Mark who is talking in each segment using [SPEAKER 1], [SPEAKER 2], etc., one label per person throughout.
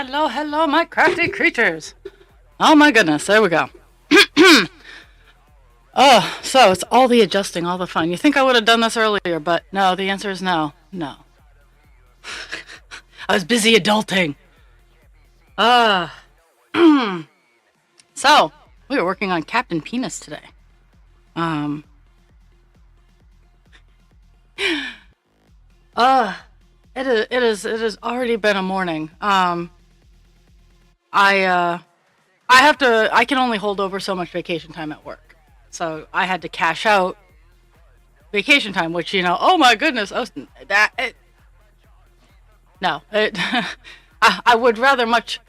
[SPEAKER 1] Hello, hello, my crafty creatures. Oh my goodness, there we go. Oh, so it's all the adjusting, all the fun. You think I would have done this earlier, but no, the answer is no. No. I was busy adulting. Uh, so, we were working on Captain Penis today. Um, uh, it has already been a morning. I, uh, I can only hold over so much vacation time at work. So I had to cash out vacation time, which, oh my goodness, no, I I would much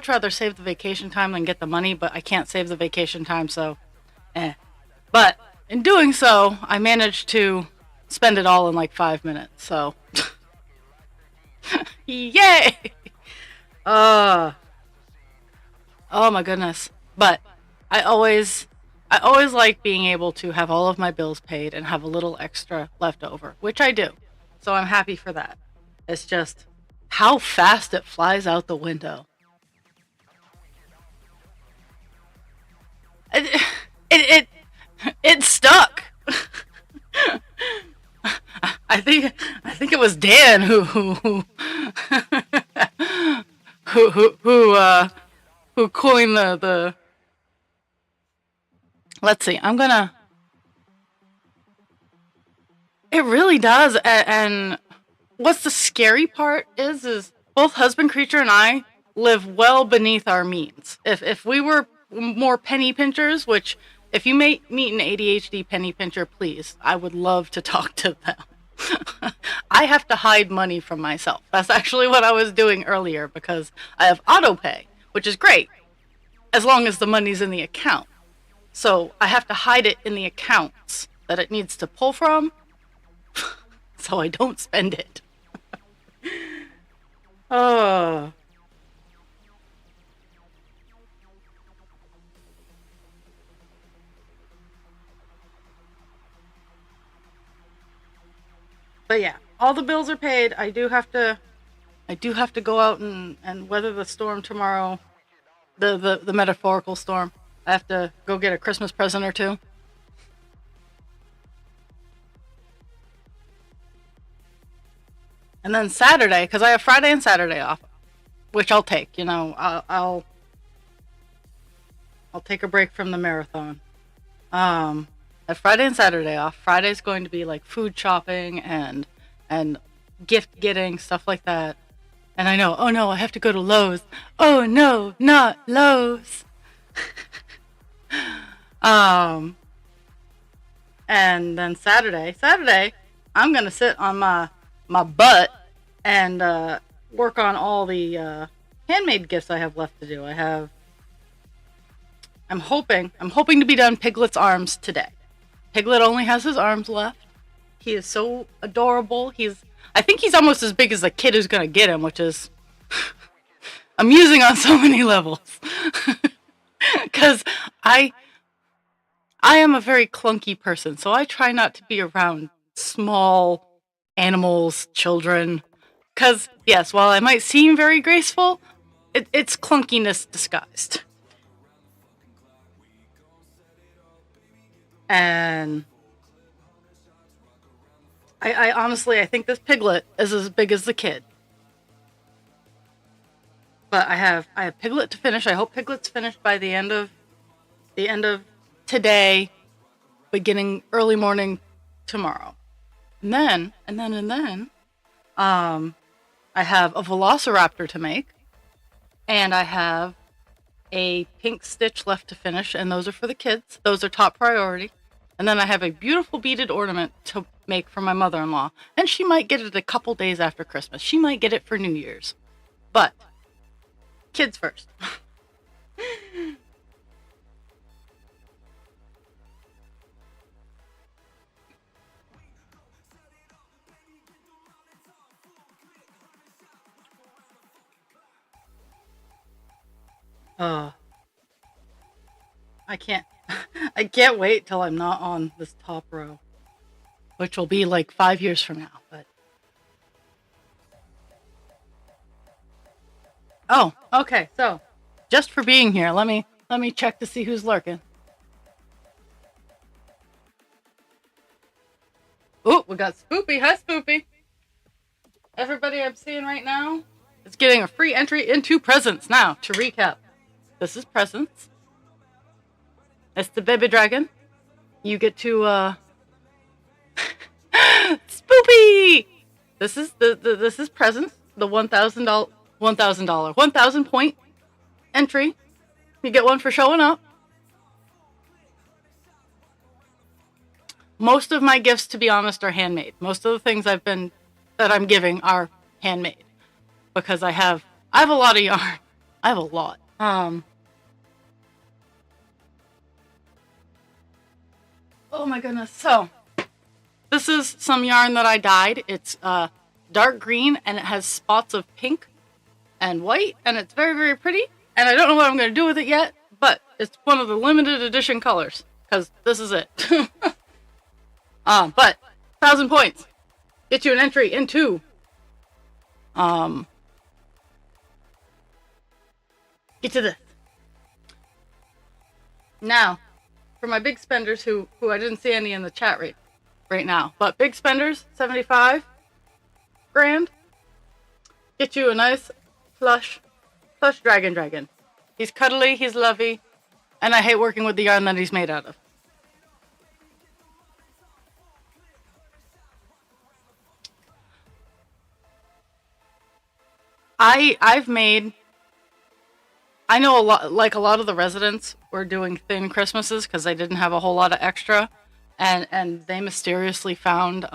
[SPEAKER 1] rather save the vacation time than get the money, but I can't save the vacation time, so, eh. But in doing so, I managed to spend it all in like 5 minutes, so, yay! Uh, oh my goodness. But I always, I always like being able to have all of my bills paid and have a little extra left over, which I do. So I'm happy for that. It's just how fast it flies out the window. It it it stuck. I think it was Dan who who coined the. Let's see. It really does, and what's the scary part is both husband creature and I live well beneath our means. If we were more penny pinchers, which if you meet an ADHD penny pincher, please, I would love to talk to them. I have to hide money from myself. That's actually what I was doing earlier because I have auto pay, which is great as long as the money's in the account. So I have to hide it in the accounts that it needs to pull from so I don't spend it. Oh. But yeah, all the bills are paid. I do have to go out and weather the storm tomorrow. The metaphorical storm. I have to go get a Christmas present or two. And then Saturday, because I have Friday and Saturday off, which I'll take. I'll take a break from the marathon. I have Friday and Saturday off. Friday's going to be like food shopping and gift getting, stuff like that. And I know, oh no, I have to go to Lowe's. Oh no, not Lowe's. Um, and then Saturday, I'm gonna sit on my butt and work on all the handmade gifts I have left to do. I'm hoping to be done Piglet's arms today. Piglet only has his arms left. He is so adorable. I think he's almost as big as the kid who's gonna get him, which is amusing on so many levels. Because I I am a very clunky person, so I try not to be around small animals, children. Because yes, while I might seem very graceful, it's clunkiness disguised. And I honestly, I think this piglet is as big as the kid. But I have Piglet to finish. I hope Piglet's finished by the end of today, beginning early morning tomorrow. And then, um, I have a Velociraptor to make, and I have a pink Stitch left to finish, and those are for the kids. Those are top priority. And then I have a beautiful beaded ornament to make for my mother-in-law, and she might get it a couple days after Christmas. She might get it for New Year's. But kids first. Uh, I can't I can't wait till I'm not on this top row, which will be like 5 years from now. But Oh, okay. So, just for being here, let me check to see who's lurking. Oh, we got Spoopy. Hi, Spoopy. Everybody I'm seeing right now is getting a free entry into Presents. Now, to recap, this is Presents. It's the baby dragon. You get to Spoopy. This is Presents. The $1,000 point entry. You get one for showing up. Most of my gifts, to be honest, are handmade. Most of the things that I'm giving are handmade because I have a lot of yarn. I have a lot. Oh my goodness. So, this is some yarn that I dyed. It's dark green and it has spots of pink and white and it's very, very pretty. And I don't know what I'm going to do with it yet, but it's one of the limited edition colors because this is it. But 1,000 points get you an entry into get to this. Now, for my big spenders who I didn't see any in the chat right now, but big spenders, 75 grand, get you a nice plush dragon. He's cuddly, he's lovey, and I hate working with the yarn that he's made out of. I know a lot of the residents were doing thin Christmases because they didn't have a whole lot of extra, and they mysteriously found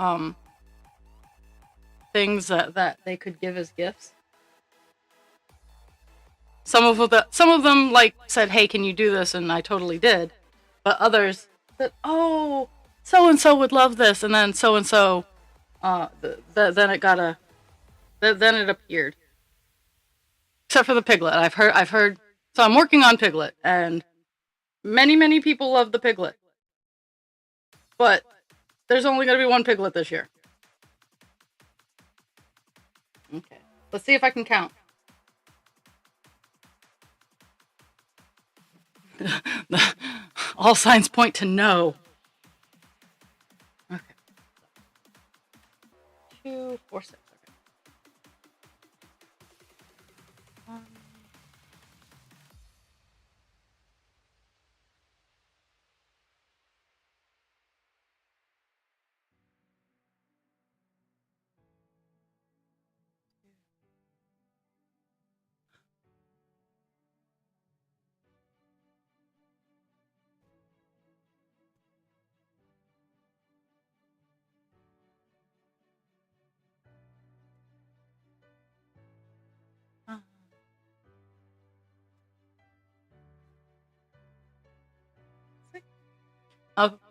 [SPEAKER 1] things that they could give as gifts. Some of them like said, "Hey, can you do this?" And I totally did, but others said, "Oh, so and so would love this," and then so and so, then it appeared. Except for the piglet. I've heard. So I'm working on piglet, and many people love the piglet. But there's only going to be one piglet this year. Okay. Let's see if I can count. All signs point to no. Okay. 2, 4, 6.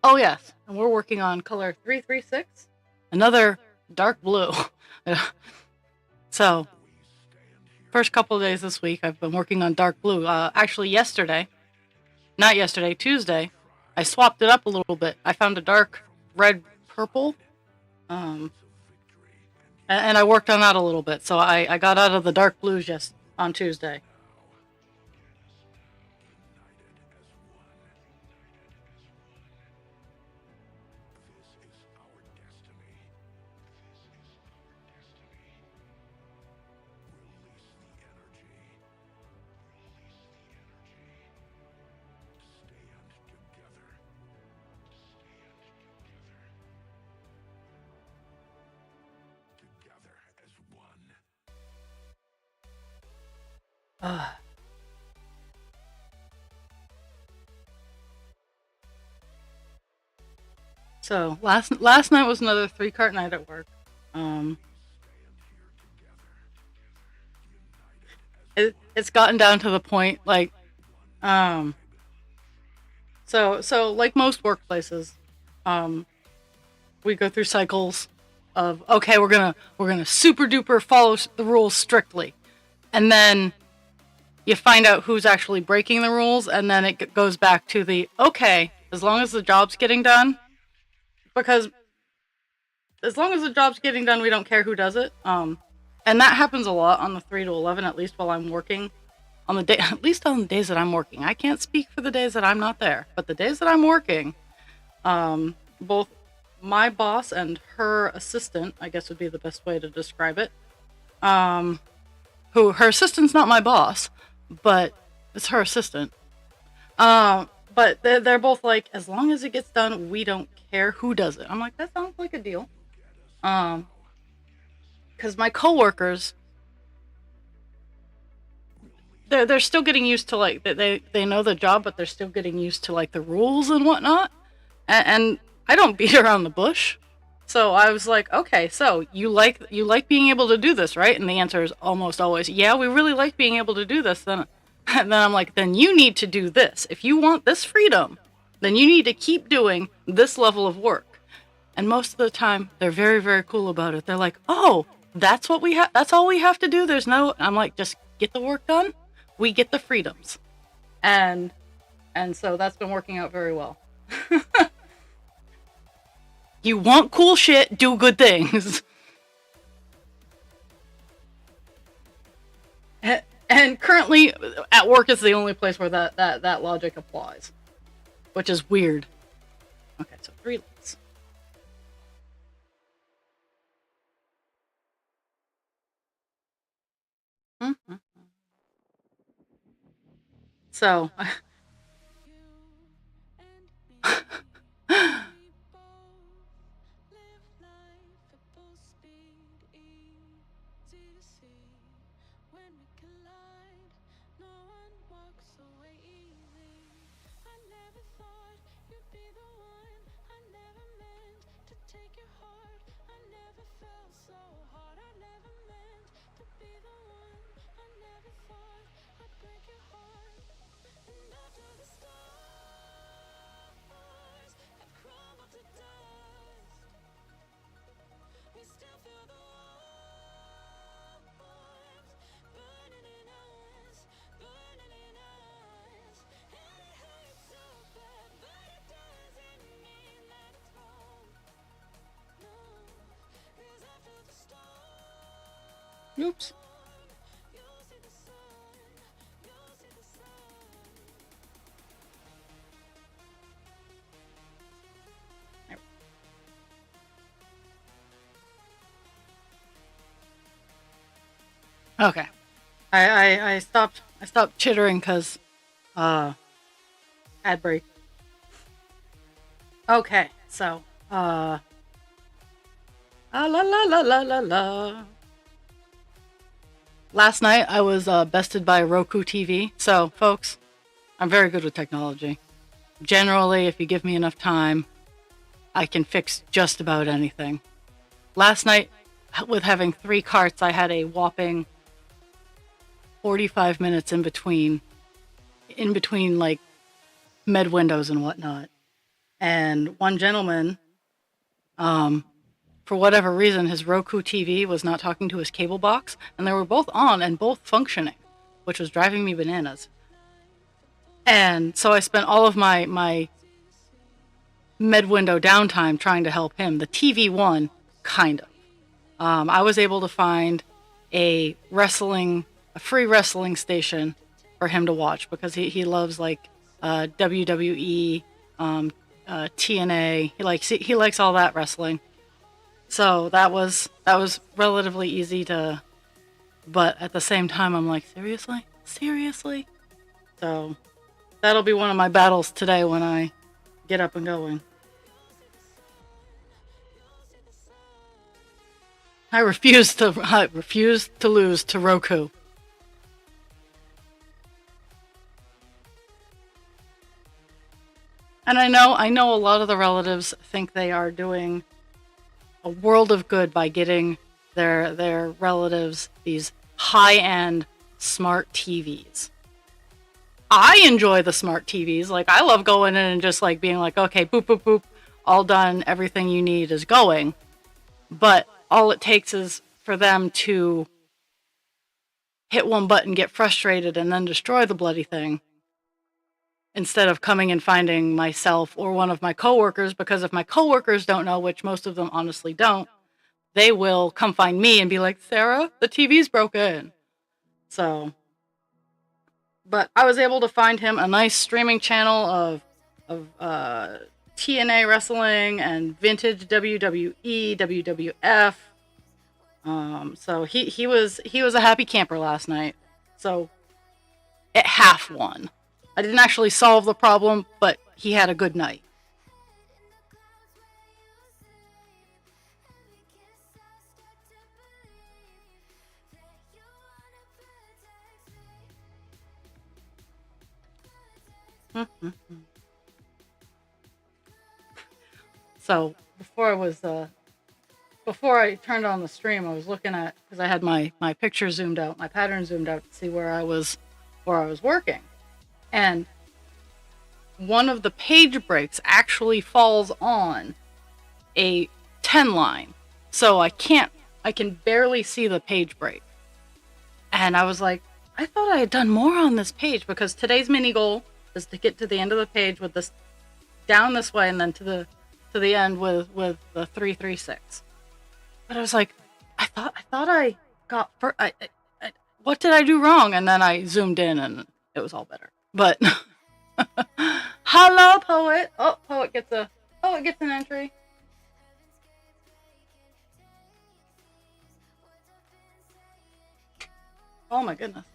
[SPEAKER 1] Oh yes, and we're working on color 336, another dark blue. So, first couple of days this week, I've been working on dark blue. Actually, Tuesday, I swapped it up a little bit. I found a dark red purple, and I worked on that a little bit. So I got out of the dark blues just on Tuesday. So last night was another 3-cart night at work. It's gotten down to the point like, so like most workplaces, we go through cycles of, okay, we're gonna super duper follow the rules strictly, and then you find out who's actually breaking the rules, and then it goes back to the, okay, as long as the job's getting done, because as long as the job's getting done, we don't care who does it. And And that happens a lot on the 3 to 11, at least while I'm working. On the day, at least on the days that I'm working. I can't speak for the days that I'm not there, but the days that I'm working, both my boss and her assistant, I guess would be the best way to describe it. Who her assistant's not my boss, but it's her assistant. But they're both like, as long as it gets done, we don't care who does it. I'm like, that sounds like a deal. Because my coworkers, they're still getting used to like they know the job, but they're still getting used to like the rules and whatnot. And I don't beat around the bush. So I was like, okay, so you like being able to do this, right? And the answer is almost always, yeah, we really like being able to do this. Then and then I'm like, then you need to do this. If you want this freedom, then you need to keep doing this level of work. And most of the time, they're very, very cool about it. They're like, oh, that's what we have. That's all we have to do. There's no. I'm like, just get the work done. We get the freedoms, and so that's been working out very well. You want cool shit, do good things. And currently, at work is the only place where that logic applies, which is weird. Okay, so 3 lights. Mm-hmm. So, oops. Okay. I stopped chittering because ad break. Okay, so la la la la la la. Last night I was bested by a Roku TV. So folks, I'm very good with technology. Generally, if you give me enough time, I can fix just about anything. Last night, with having 3 carts, I had a whopping 45 minutes in between like med windows and whatnot. And one gentleman, for whatever reason, his Roku TV was not talking to his cable box, and they were both on and both functioning, which was driving me bananas. And so I spent all of my med window downtime trying to help him. The TV won, kind of. I was able to find a free wrestling station for him to watch because he loves like WWE, TNA. He likes all that wrestling. So that was relatively easy to, but at the same time I'm like, seriously. So that'll be one of my battles today when I get up and going. I refuse to lose to Roku. And I know a lot of the relatives think they are doing a world of good by getting their relatives these high-end smart TVs. I enjoy the smart TVs. Like, I love going in and just like being like, okay, boop, boop, boop, all done. Everything you need is going. But all it takes is for them to hit one button, get frustrated, and then destroy the bloody thing. Instead of coming and finding myself or one of my coworkers, because if my coworkers don't know, which most of them honestly don't, they will come find me and be like, Sarah, the TV's broken. So, but I was able to find him a nice streaming channel of TNA wrestling and vintage WWE, WWF. So he was a happy camper last night. So it half won. I didn't actually solve the problem, but he had a good night. So before I turned on the stream, I was looking at, because I had my picture zoomed out, my pattern zoomed out to see where I was working, and one of the page breaks actually falls on a 10 line, so I can barely see the page break, and I was like, I thought I had done more on this page, because today's mini goal is to get to the end of the page with this down this way, and then to the end with the 336. But I was like, I thought I got what did I do wrong? And then I zoomed in and it was all better. But hello, Poet. Oh, Poet gets an entry. Oh my goodness.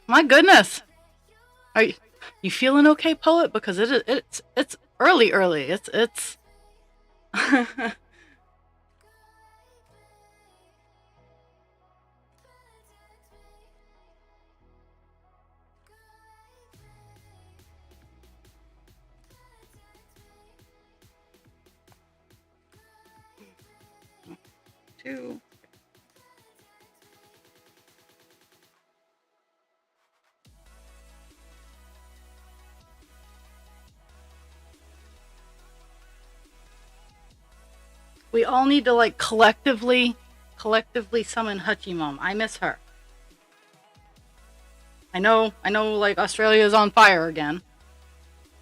[SPEAKER 1] My goodness. Are you feeling okay, Poet? Because it's early. It's two. We all need to like collectively summon Hutchie I miss her. I know like Australia is on fire again.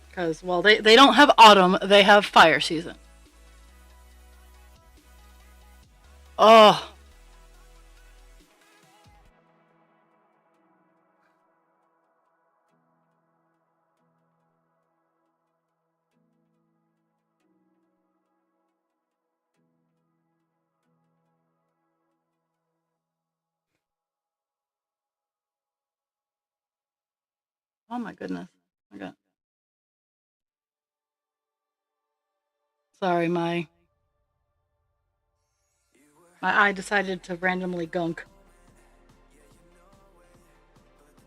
[SPEAKER 1] Because, well, they don't have autumn, they have fire season. Oh. Oh my goodness. Okay. Sorry, my eye decided to randomly gunk.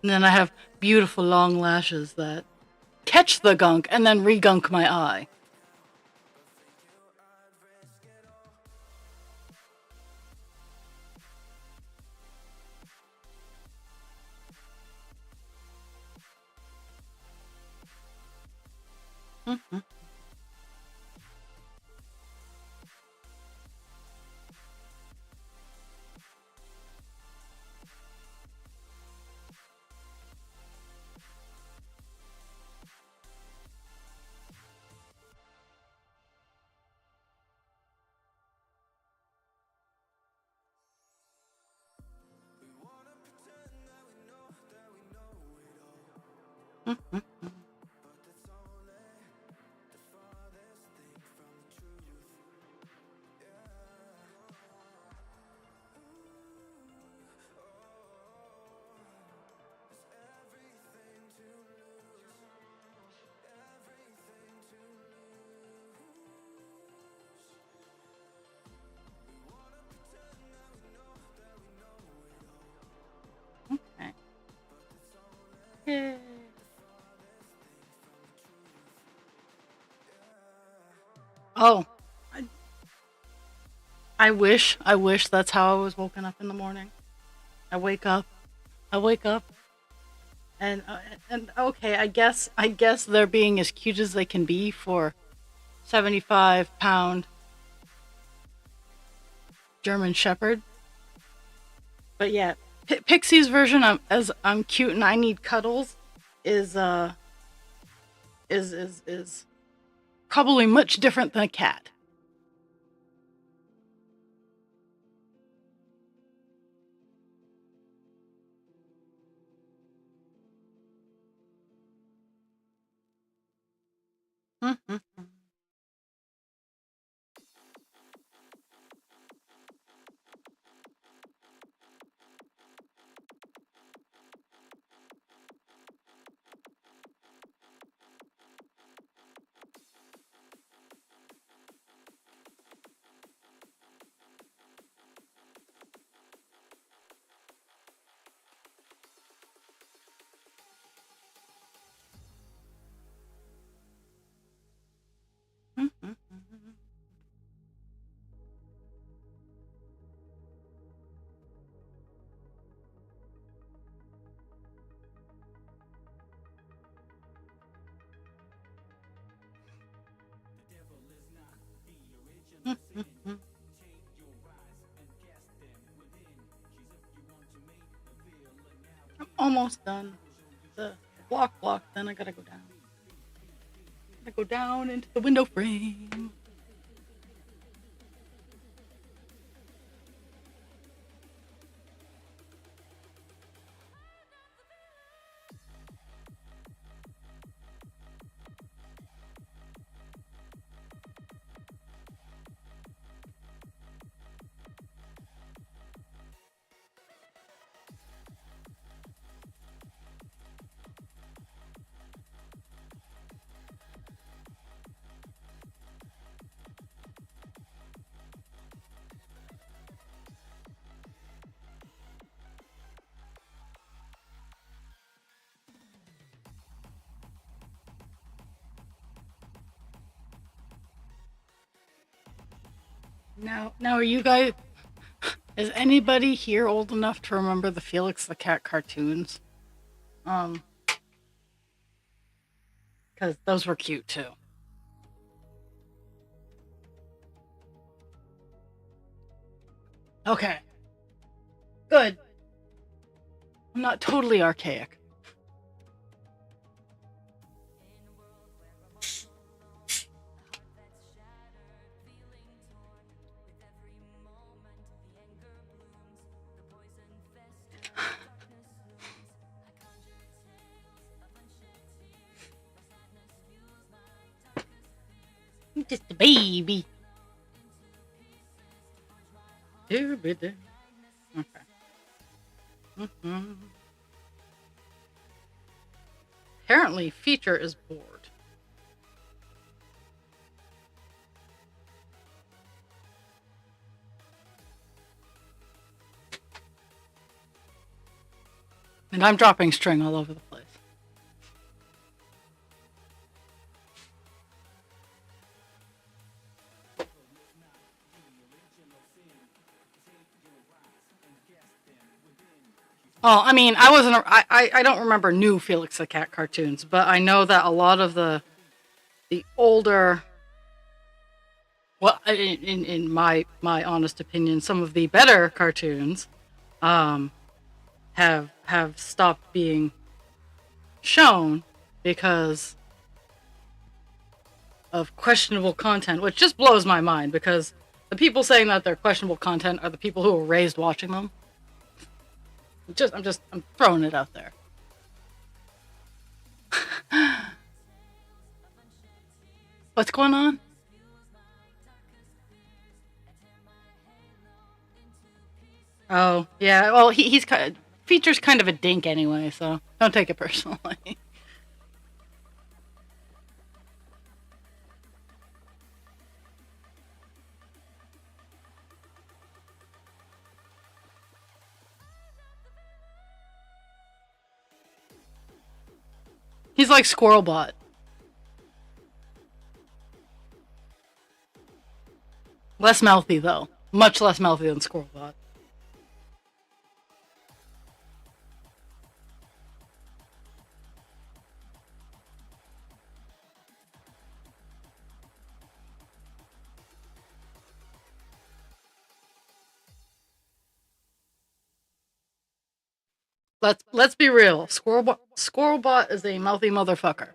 [SPEAKER 1] And then I have beautiful long lashes that catch the gunk and then re-gunk my eye. Mm-hmm. Mm-hmm. Okay. Yay. Oh, I wish that's how I was woken up in the morning. I wake up, and okay, I guess they're being as cute as they can be for 75-pound German Shepherd. But yet, Pixie's version of as I'm cute and I need cuddles is is probably much different than a cat. Mm-hmm. Mm-hmm. Mm-hmm. I'm almost done. The block, then I gotta go down. I go down into the window frame. Now, are you guys? Is anybody here old enough to remember the Felix the Cat cartoons? Um, because those were cute too. Okay, good. I'm not totally archaic. I'm just a baby. Okay. Mm-hmm. Apparently, Feature is bored. And I'm dropping string all over the place. Oh, I mean, I wasn't. I don't remember new Felix the Cat cartoons, but I know that a lot of the older, well, in my honest opinion, some of the better cartoons, um, have stopped being shown because of questionable content, which just blows my mind because the people saying that they're questionable content are the people who were raised watching them. I'm throwing it out there. What's going on? Oh, yeah. Well, he's kind of, Feature's kind of a dink anyway, so don't take it personally. He's like Squirrelbot. Less mouthy though. Much less mouthy than Squirrelbot. Let's be real. Squirrelbot is a mouthy motherfucker.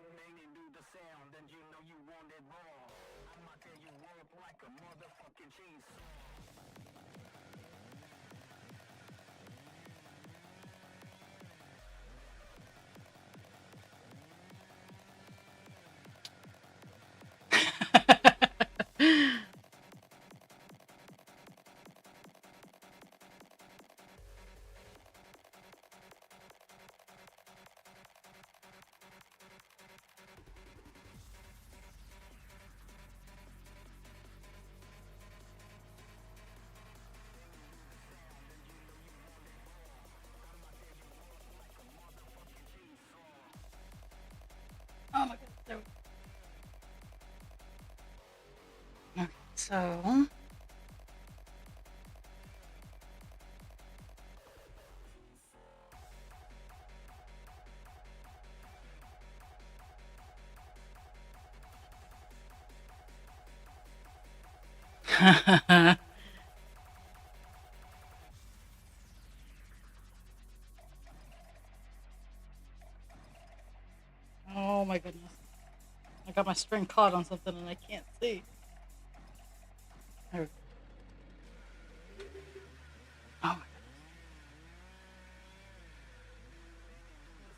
[SPEAKER 1] Oh my god. There we go. Okay, so oh my goodness. I got my string caught on something and I can't see. There we go. Oh my god.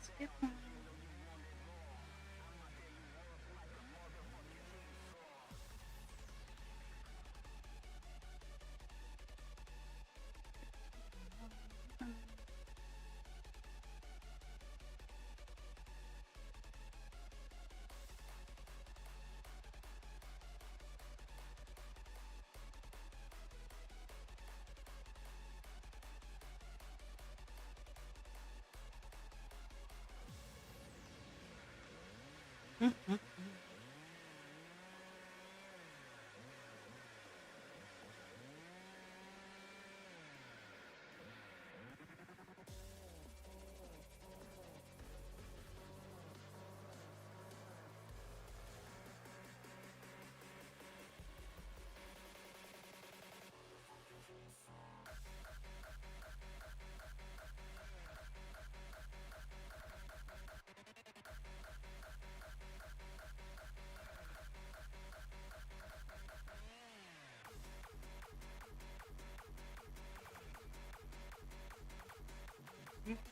[SPEAKER 1] Skip one. Mhm.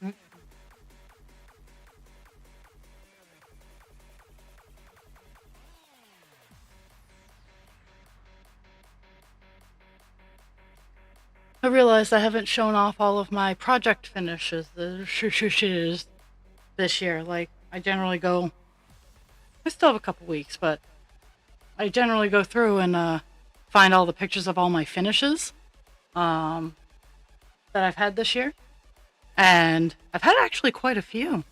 [SPEAKER 1] Mhm. I realized I haven't shown off all of my project finishes this year. Like, I generally go, I still have a couple weeks, but I generally go through and find all the pictures of all my finishes um, that I've had this year. And I've had actually quite a few.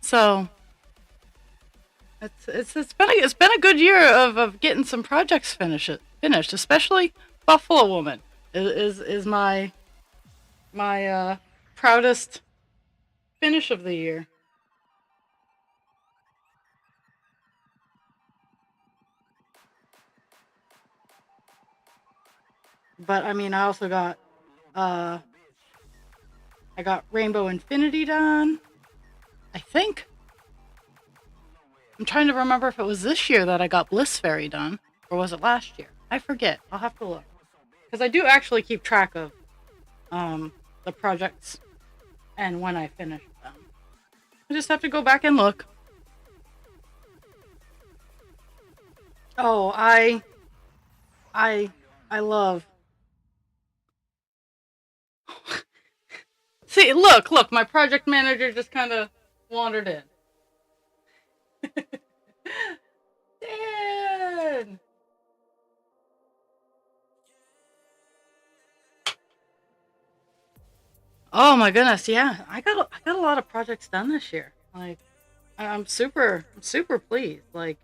[SPEAKER 1] So it's been a good year of getting some projects finished, especially Buffalo Woman is my proudest finish of the year. But I mean, uh, I got Rainbow Infinity done. I think I'm trying to remember if it was this year that I got Bliss Fairy done, or was it last year? I forget. I'll have to look because I do actually keep track of um, the projects and when I finish them. I just have to go back and look. Oh, I, I love. See, look, my project manager just kind of wandered in. Dan! Oh my goodness, yeah, I got a lot of projects done this year. Like, I'm super pleased. Like,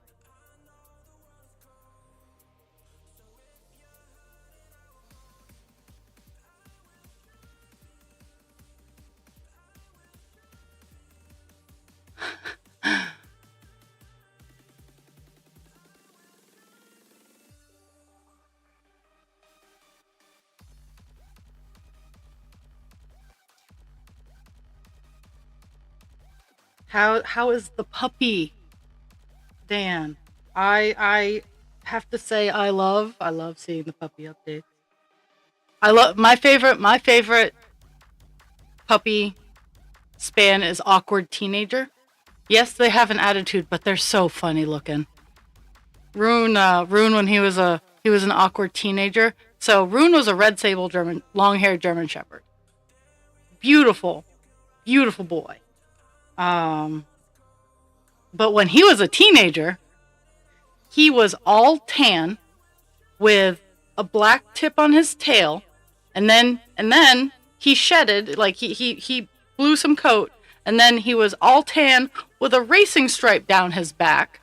[SPEAKER 1] How is the puppy, Dan? I have to say I love seeing the puppy updates. I love my favorite puppy span is awkward teenager. Yes, they have an attitude, but they're so funny looking. Rune when he was an awkward teenager. So Rune was a red sable German, long-haired German Shepherd. Beautiful, beautiful boy. Um, but when he was a teenager, he was all tan with a black tip on his tail, and then he shedded, like he blew some coat, and then he was all tan with a racing stripe down his back,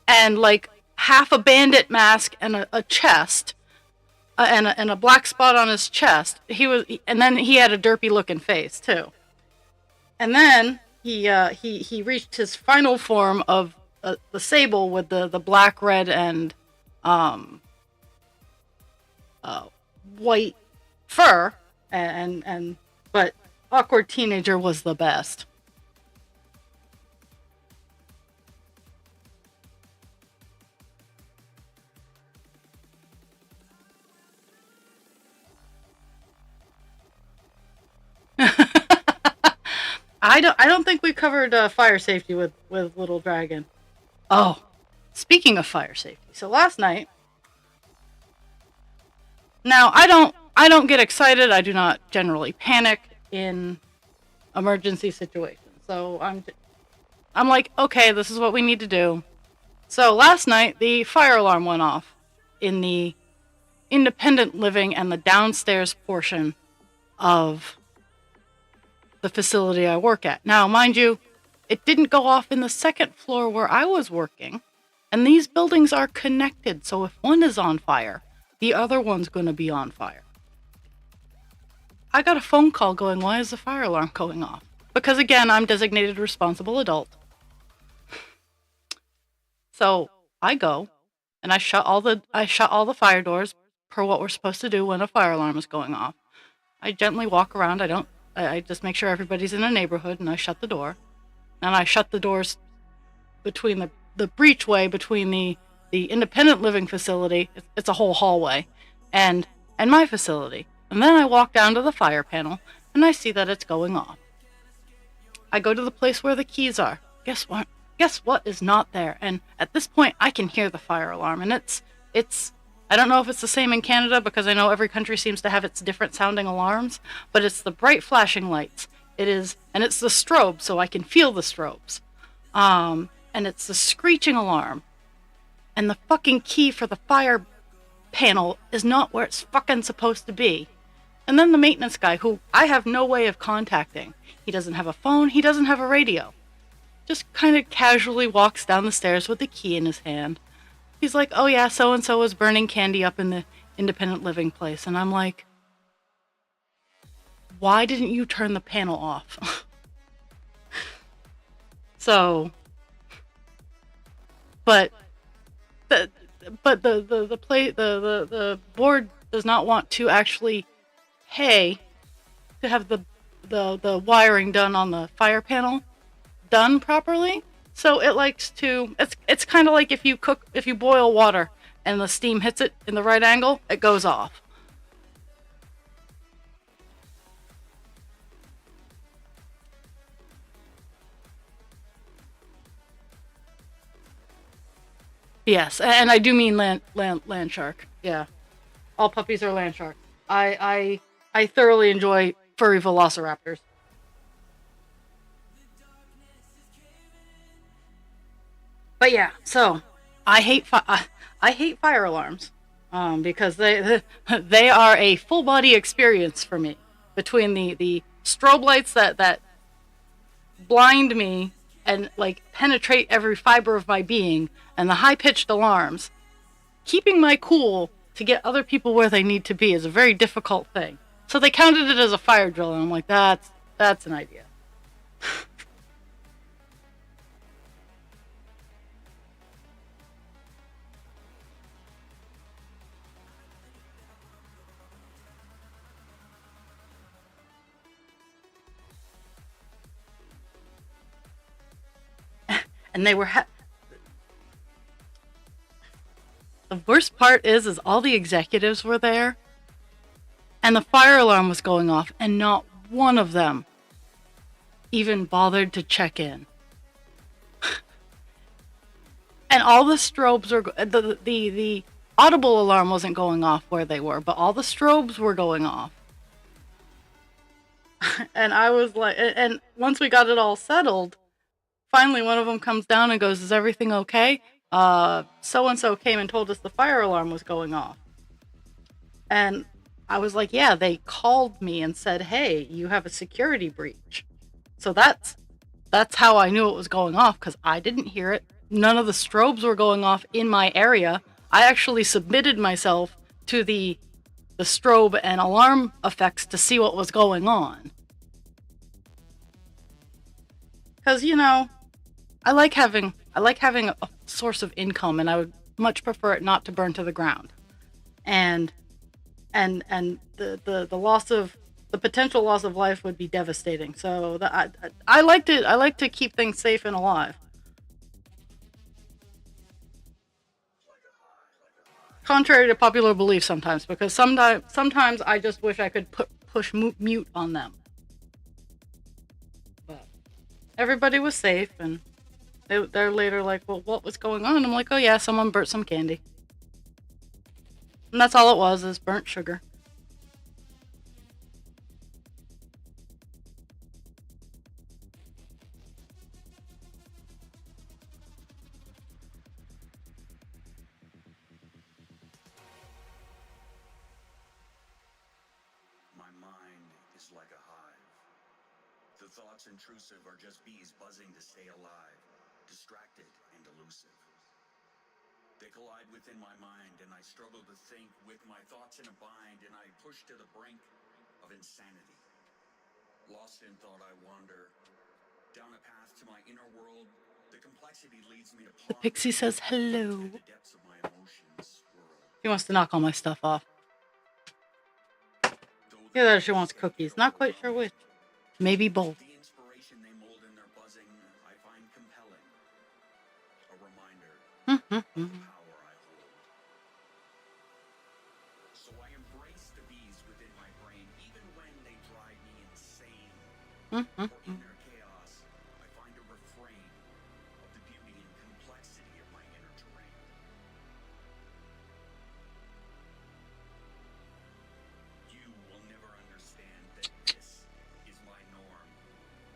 [SPEAKER 1] and like half a bandit mask and a chest, and a black spot on his chest. And then he had a derpy looking face too. And then he reached his final form of the sable with the black, red, and um uh, white fur, and but awkward teenager was the best. I don't think we covered fire safety with Little Dragon. Oh, speaking of fire safety, so last night. Now I don't get excited. I do not generally panic in emergency situations. So I'm like, okay, this is what we need to do. So last night the fire alarm went off in the independent living and the downstairs portion of the facility I work at. Now, mind you, it didn't go off in the second floor where I was working, and these buildings are connected, so if one is on fire, the other one's going to be on fire. I got a phone call going, why is the fire alarm going off? Because again, I'm designated responsible adult. So I go and I shut all the fire doors per what we're supposed to do when a fire alarm is going off. I gently walk around. I just make sure everybody's in a neighborhood, and I shut the door. And I shut the doors between the breachway between the independent living facility. It's a whole hallway, and my facility. And then I walk down to the fire panel, and I see that it's going off. I go to the place where the keys are. Guess what? Guess what is not there? And at this point, I can hear the fire alarm, and it's. I don't know if it's the same in Canada, because I know every country seems to have its different sounding alarms, but it's the bright flashing lights. It is, and it's the strobe, so I can feel the strobes. And it's the screeching alarm. And the fucking key for the fire panel is not where it's fucking supposed to be. And then the maintenance guy, who I have no way of contacting. He doesn't have a phone, he doesn't have a radio. Just kind of casually walks down the stairs with the key in his hand. He's like, oh yeah, so-and-so was burning candy up in the independent living place. And I'm like, why didn't you turn the panel off? So, but the the board does not want to actually pay to have the wiring done on the fire panel done properly. So it likes to. It's kind of like if you boil water and the steam hits it in the right angle, it goes off. Yes, and I do mean land shark. Yeah, all puppies are land sharks. I thoroughly enjoy furry velociraptors. But yeah, so I hate fire alarms, because they are a full body experience for me. Between the strobe lights that blind me and like penetrate every fiber of my being, and the high pitched alarms, keeping my cool to get other people where they need to be is a very difficult thing. So they counted it as a fire drill, and I'm like, that's an idea. and they were the worst part is all the executives were there, and the fire alarm was going off, and not one of them even bothered to check in. And all the strobes were the audible alarm wasn't going off where they were, but all the strobes were going off. And I was like, and once we got it all settled, finally one of them comes down and goes, "Is everything okay? So and so came and told us the fire alarm was going off." And I was like, "Yeah, they called me and said, 'Hey, you have a security breach.'" So that's how I knew it was going off, because I didn't hear it. None of the strobes were going off in my area. I actually submitted myself to the strobe and alarm effects to see what was going on. Because, I like having a source of income, and I would much prefer it not to burn to the ground. And the loss of the potential loss of life would be devastating. So I like to keep things safe and alive. Contrary to popular belief sometimes, because sometimes I just wish I could push mute on them. But everybody was safe, and they're later like, "Well, what was going on?" I'm like, "Oh yeah, someone burnt some candy." And that's all it was, is burnt sugar.
[SPEAKER 2] My mind is like a hive. The thoughts intrusive are just bees buzzing to stay alive, distracted and elusive. They collide within my mind, and I struggle to think with my thoughts in a bind, and I push to the brink of insanity. Lost in thought, I wander down a path to my inner world. The complexity leads me to
[SPEAKER 1] The
[SPEAKER 2] ponder
[SPEAKER 1] pixie says hello.
[SPEAKER 2] the depths of my emotions swirl.
[SPEAKER 1] She wants to knock all my stuff off. Yeah, she wants cookies. Not quite sure which. Maybe both.
[SPEAKER 2] The inspiration they mold in their buzzing, I find compelling. A reminder of the power I hold. So I embrace the bees within my brain, even when they drive me insane. For in their chaos, I find a refrain of the beauty and complexity of my inner terrain. You will never understand that this is my norm,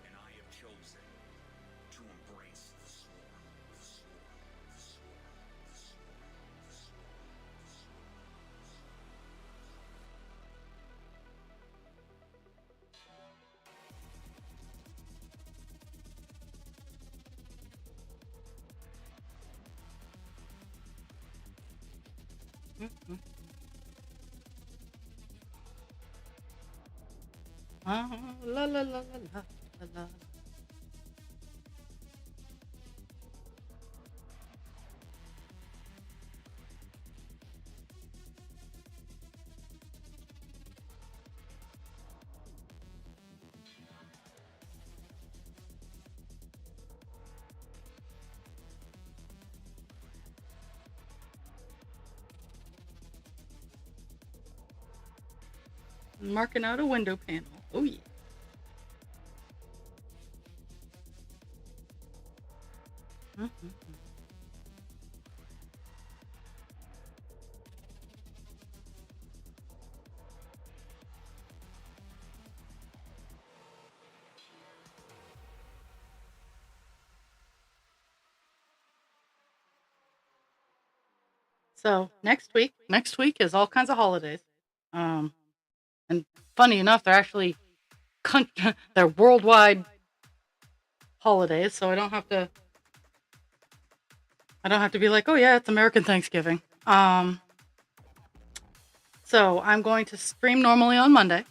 [SPEAKER 2] and I have chosen to embrace the swarm, the swarm, the swarm, the swarm, the swarm, the swarm.
[SPEAKER 1] La la la la la la la. Marking out a window panel. Oh yeah. So next week is all kinds of holidays. And funny enough, they're actually they're worldwide holidays, so I don't have to be like, "Oh yeah, it's American Thanksgiving." So I'm going to stream normally on Monday.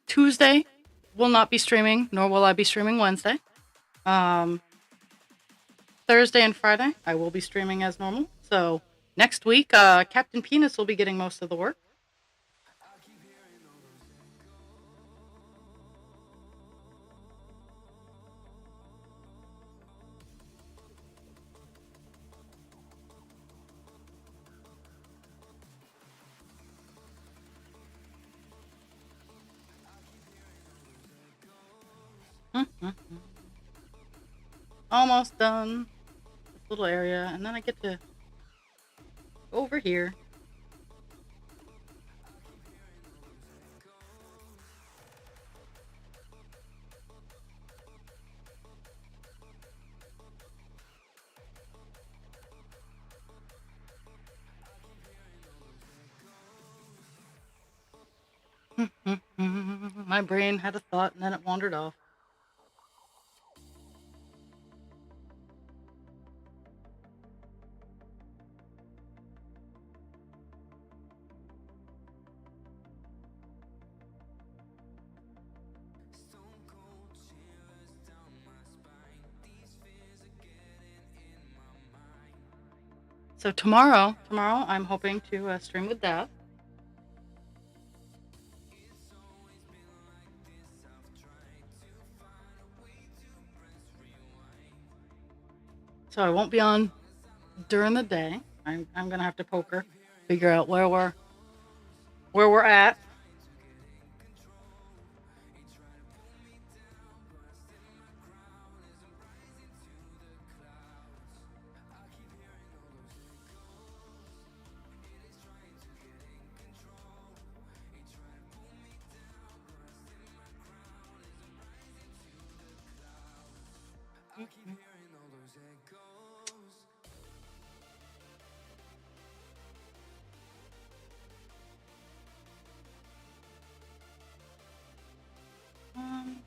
[SPEAKER 1] Tuesday will not be streaming, nor will I be streaming Wednesday. Thursday and Friday I will be streaming as normal. So next week, Captain Penis will be getting most of the work. Almost done. This little area, and then I get to go over here. My brain had a thought and then it wandered off. So tomorrow I'm hoping to stream with Dad. So I won't be on during the day. I'm gonna have to poker, figure out where we're at. Um,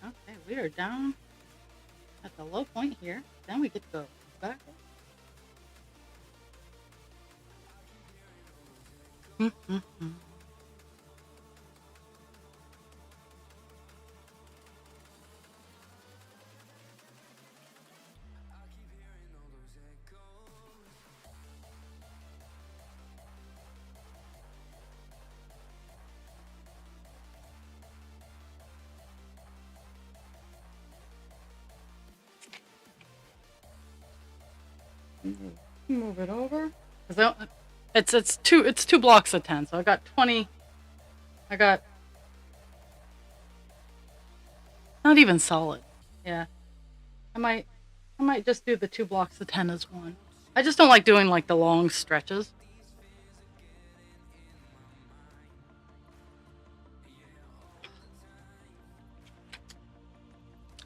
[SPEAKER 1] okay, we are down at the low point here. Then we get to go back up. Move it over. It's two blocks of 10, so I got 20. I got not even solid. Yeah, I might just do the 2 blocks of 10 as one. I just don't like doing like the long stretches.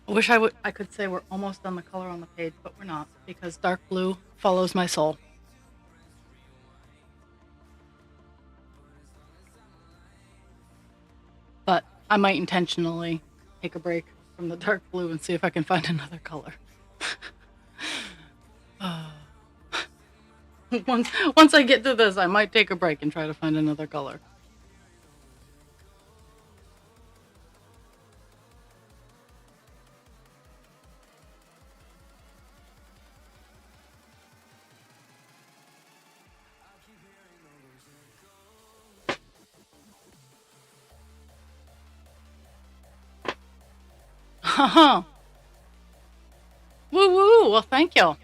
[SPEAKER 1] I wish I could say we're almost done the color on the page, but we're not because dark blue follows my soul. But I might intentionally take a break from the dark blue and see if I can find another color. Once I get to this, I might take a break and try to find another color. Haha. Woo woo. Well, thank you.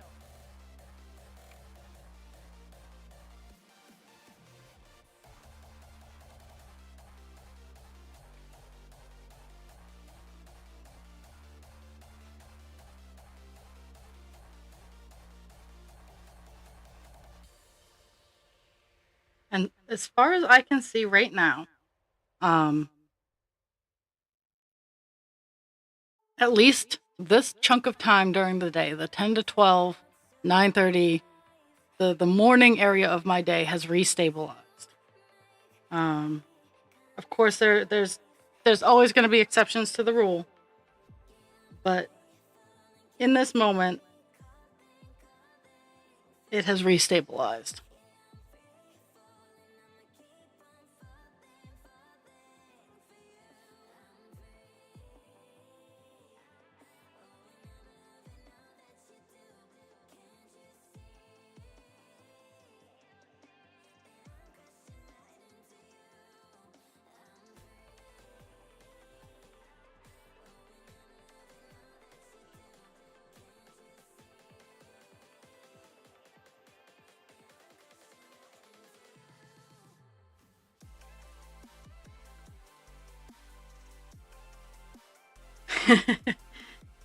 [SPEAKER 1] And as far as I can see right now, at least this chunk of time during the day, the 10 to 12, 9:30, the morning area of my day has restabilized. Of course, there's always going to be exceptions to the rule, but in this moment, it has restabilized.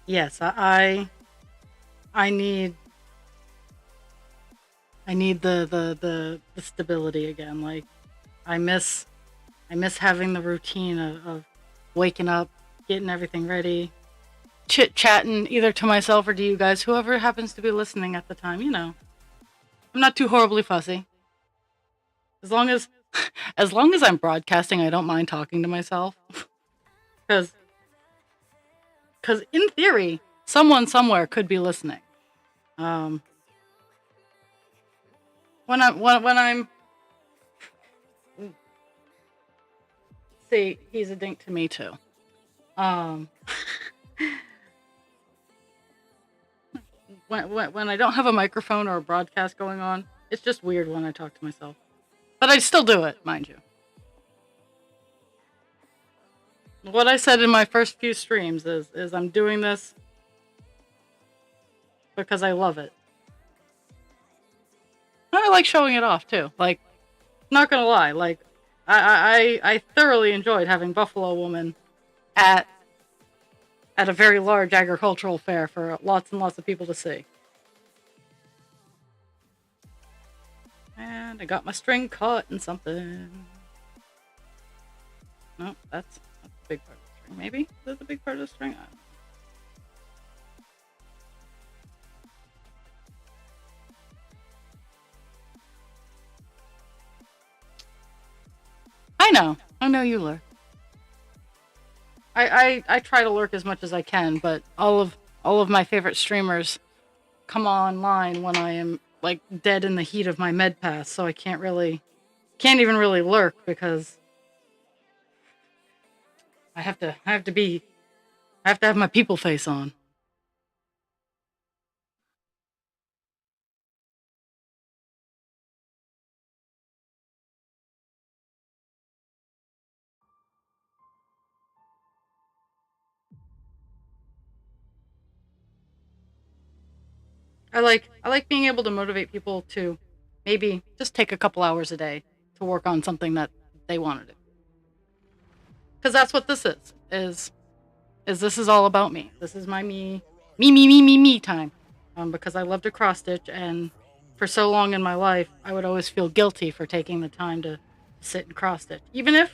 [SPEAKER 1] Yes, I need the stability again. Like I miss I miss having the routine of waking up, getting everything ready, chit chatting either to myself or to you guys, whoever happens to be listening at the time. I'm not too horribly fussy. As long as as long as I'm broadcasting, I don't mind talking to myself. Because in theory, someone somewhere could be listening. Um, when I'm see, he's a dink to me too. Um, when I don't have a microphone or a broadcast going on, it's just weird when I talk to myself. But I still do it, mind you. What I said in my first few streams is I'm doing this because I love it. And I like showing it off too. Like, not gonna lie, like I thoroughly enjoyed having Buffalo Woman at a very large agricultural fair for lots and lots of people to see. And I got my string caught in something. No, that's a big part of the string. Maybe? Is that the big part of the string? I know. I know you lurk. I try to lurk as much as I can, but all of my favorite streamers come online when I am like dead in the heat of my med pass, so I can't even really lurk because I have to have my people face on. I like being able to motivate people to maybe just take a couple hours a day to work on something that they want to do. Because that's what this is this is all about me. This is my me time. Because I love to cross stitch, and for so long in my life, I would always feel guilty for taking the time to sit and cross stitch, even if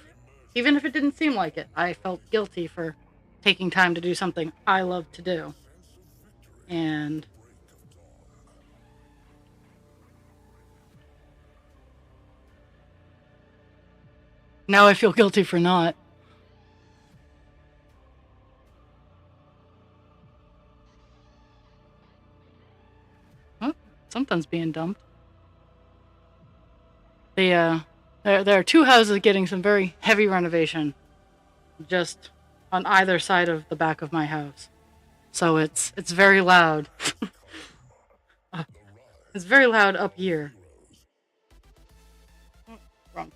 [SPEAKER 1] it didn't seem like it. I felt guilty for taking time to do something I love to do, and now I feel guilty for not. Oh, something's being dumped. The there are two houses getting some very heavy renovation just on either side of the back of my house. So it's very loud. It's very loud up here. Oh, wrong.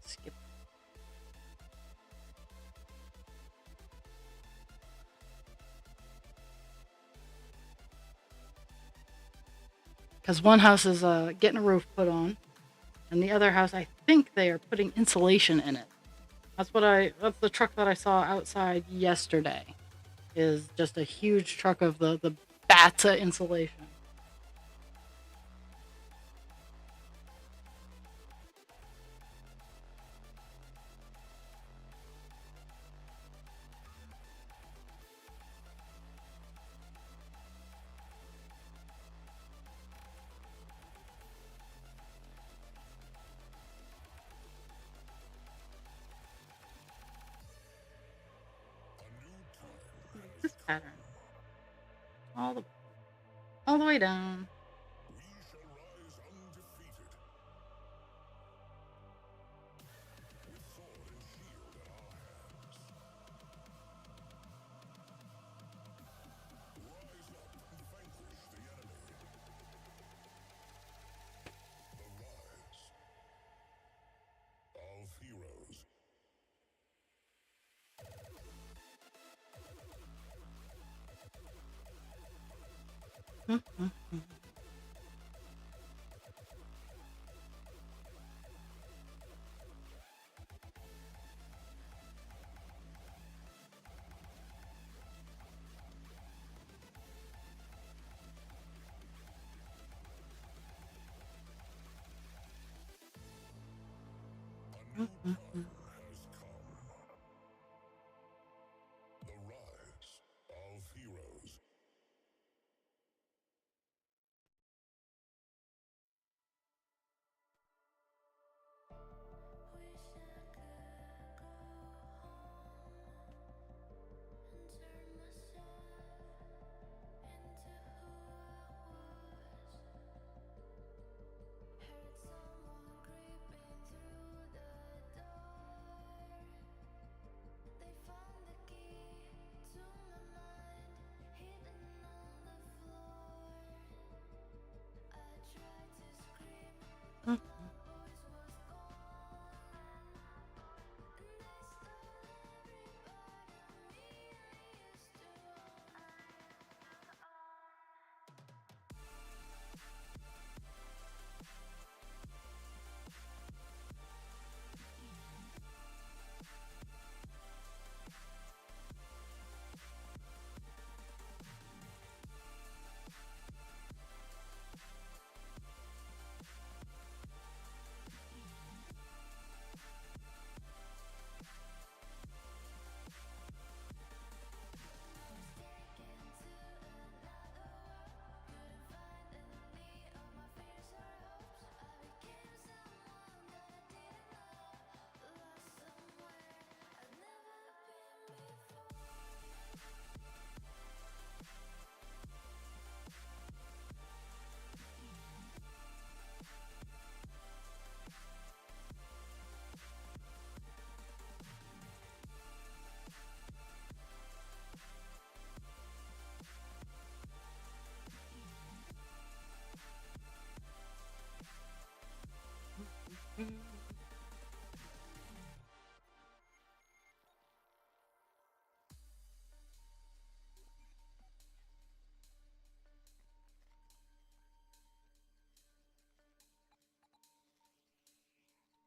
[SPEAKER 1] Skip. Because one house is getting a roof put on, and the other house, I think they are putting insulation in it. That's the truck that I saw outside yesterday. Is just a huge truck of the Batsa insulation. This pattern, all the all the way down. Mm-hmm. Mhm.
[SPEAKER 3] has come. The rise of heroes.
[SPEAKER 4] Wish I could go home and turn myself into who I was. Heard someone creeping through the door. They found the key to my mind, hidden on the floor. I tried to scream, but
[SPEAKER 1] Mhm.
[SPEAKER 4] my voice was gone. And they stole every part of me I used to taken to another world. Couldn't find any of my fears or hopes. I became someone that I didn't know, lost somewhere I'd never been before.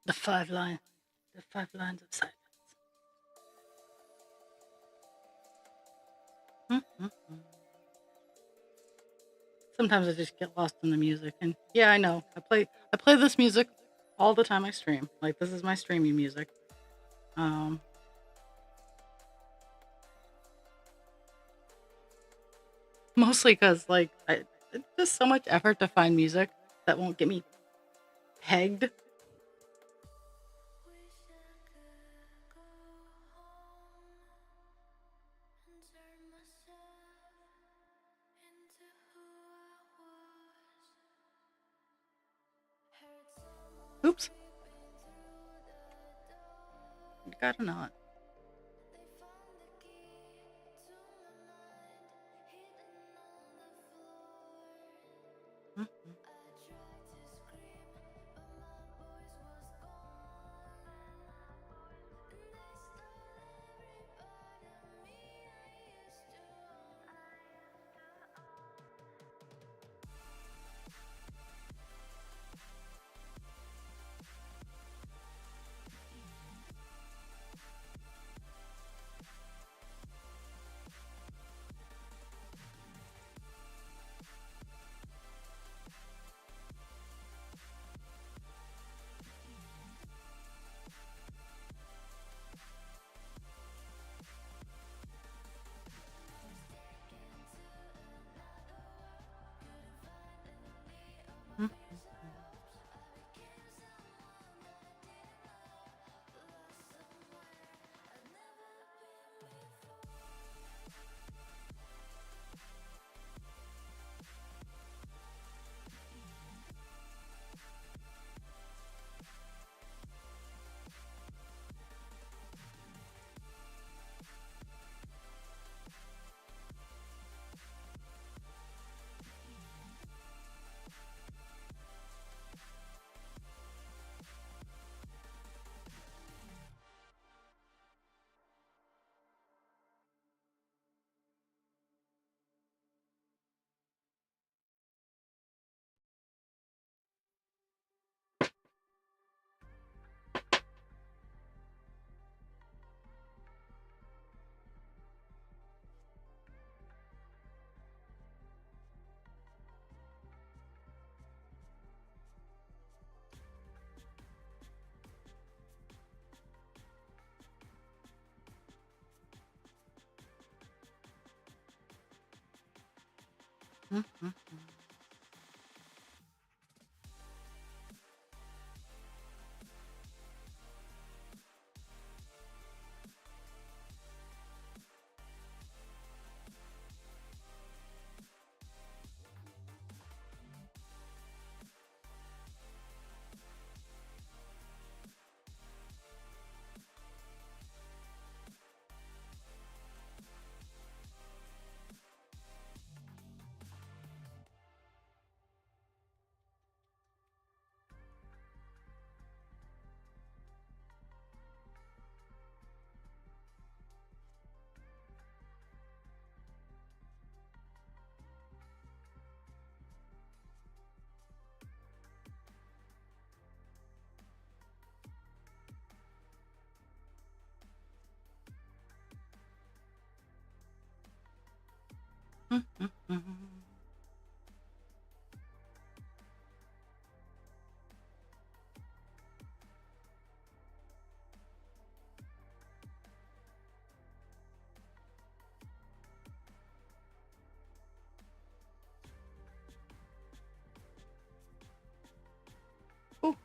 [SPEAKER 1] The five line, the five lines of silence. Mhm. Sometimes I just get lost in the music, and yeah, I know. I play this music all the time I stream. Like this is my streaming music. Um, Mostly because it's just so much effort to find music that won't get me pegged.
[SPEAKER 4] Wish I could go home and turn myself into who I was. Heard someone
[SPEAKER 1] Oops,
[SPEAKER 4] creeping through the door.
[SPEAKER 1] gotta not.
[SPEAKER 4] They found the key to my mind, hidden on the floor.
[SPEAKER 1] Mhm.
[SPEAKER 4] I tried to scream, but my voice was gone. And they stole every part of me I used to
[SPEAKER 1] Mhm. Mhm. Ooh.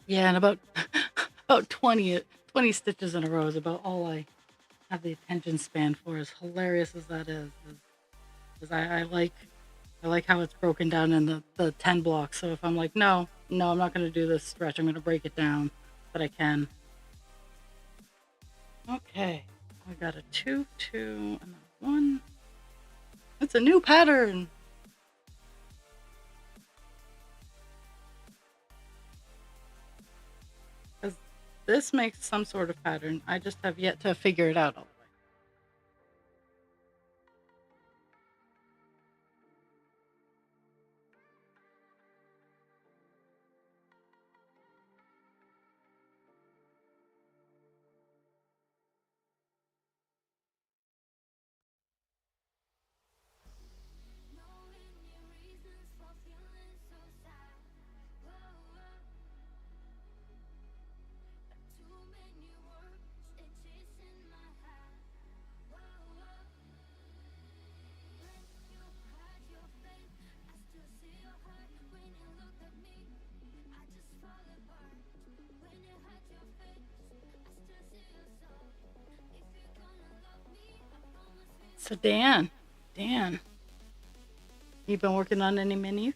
[SPEAKER 1] Yeah, and about about 20 stitches in a row is about all I have the attention span for. As hilarious as that is I like how it's broken down in the 10 blocks. So if I'm like, no, I'm not going to do this stretch. I'm going to break it down, but I can. Okay, I got a 2, 2, and a 1. It's a new pattern. Because this makes some sort of pattern. I just have yet to figure it out all the way.
[SPEAKER 4] Knowing your reasons for feeling so sad. Whoa, whoa. Too many words, it chasing my head. Whoa, whoa. When you hide your face, I still see your heart. When you look at me, I just fall apart. When you hide your face, I still see your soul. If you're gonna love me, I promise we
[SPEAKER 1] So
[SPEAKER 4] won't.
[SPEAKER 1] Dan, you been working on any minis?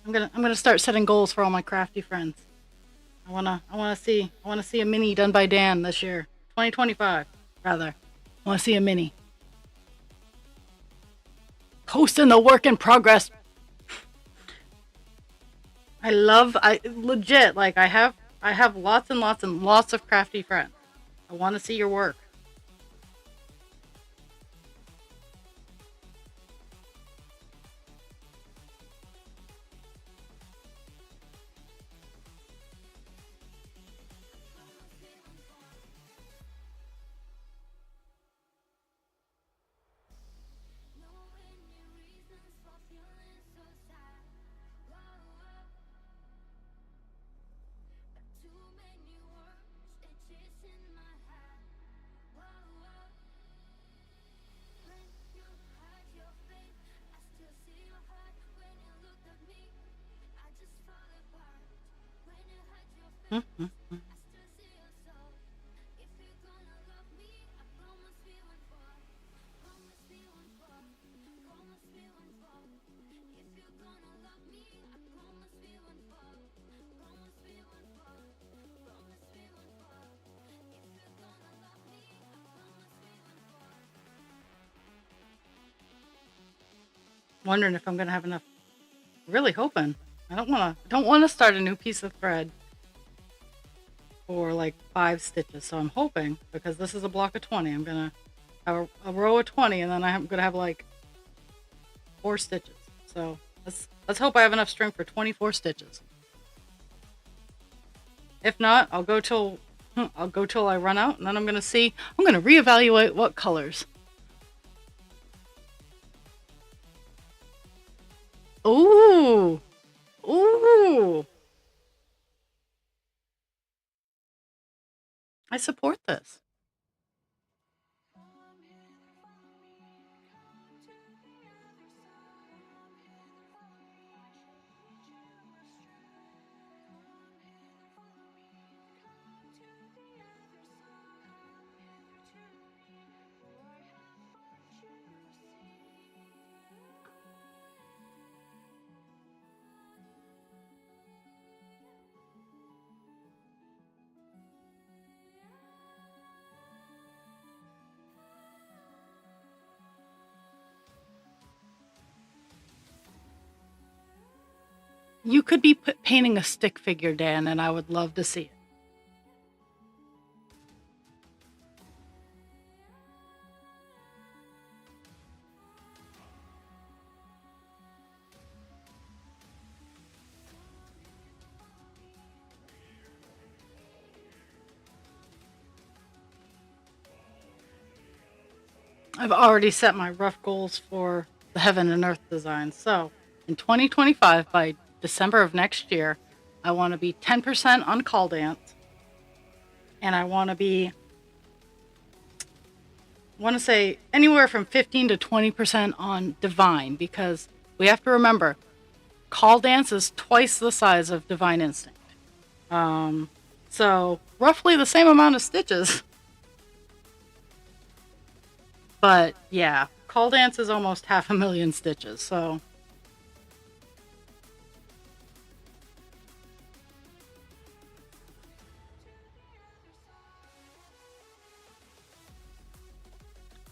[SPEAKER 1] I'm gonna start setting goals for all my crafty friends. I wanna see a mini done by Dan this year, 2025 rather. I wanna see a mini. Posting the work in progress. I legit like I have lots and lots and lots of crafty friends. I want to see your work.
[SPEAKER 4] Knowing your reasons for feeling so sad. Whoa, whoa. Too many words, it chasing my head. Whoa, whoa. When you hide your face, I still see your heart. When you look at me, I just fall apart. When you hide your face,
[SPEAKER 1] Mhm.
[SPEAKER 4] I still see your soul. If you're gonna love me, I promise we won't fall. Promise we won't fall. Promise we won't fall. If you're gonna love me, I promise we won't fall. Promise we won't fall. Promise we won't fall. If you're gonna love me, I promise we won't fall.
[SPEAKER 1] Wondering if I'm gonna have enough. Really hoping. I don't wanna start a new piece of thread for like 5 stitches. So I'm hoping because this is a block of 20. I'm gonna have a row of 20, and then I'm gonna have like 4 stitches. So let's hope I have enough string for 24 stitches. If not, I'll go till I run out, and then I'm gonna see. I'm gonna reevaluate what colors. Ooh, ooh! I support this. You could be painting a stick figure, Dan, and I would love to see it. I've already set my rough goals for the Heaven and Earth design. So in 2025, by December of next year, I want to be 10% on Call Dance, and I want to say anywhere from 15 to 20% on Divine, because we have to remember Call Dance is twice the size of Divine Instinct. So roughly the same amount of stitches. But yeah, Call Dance is almost 500,000 stitches, so.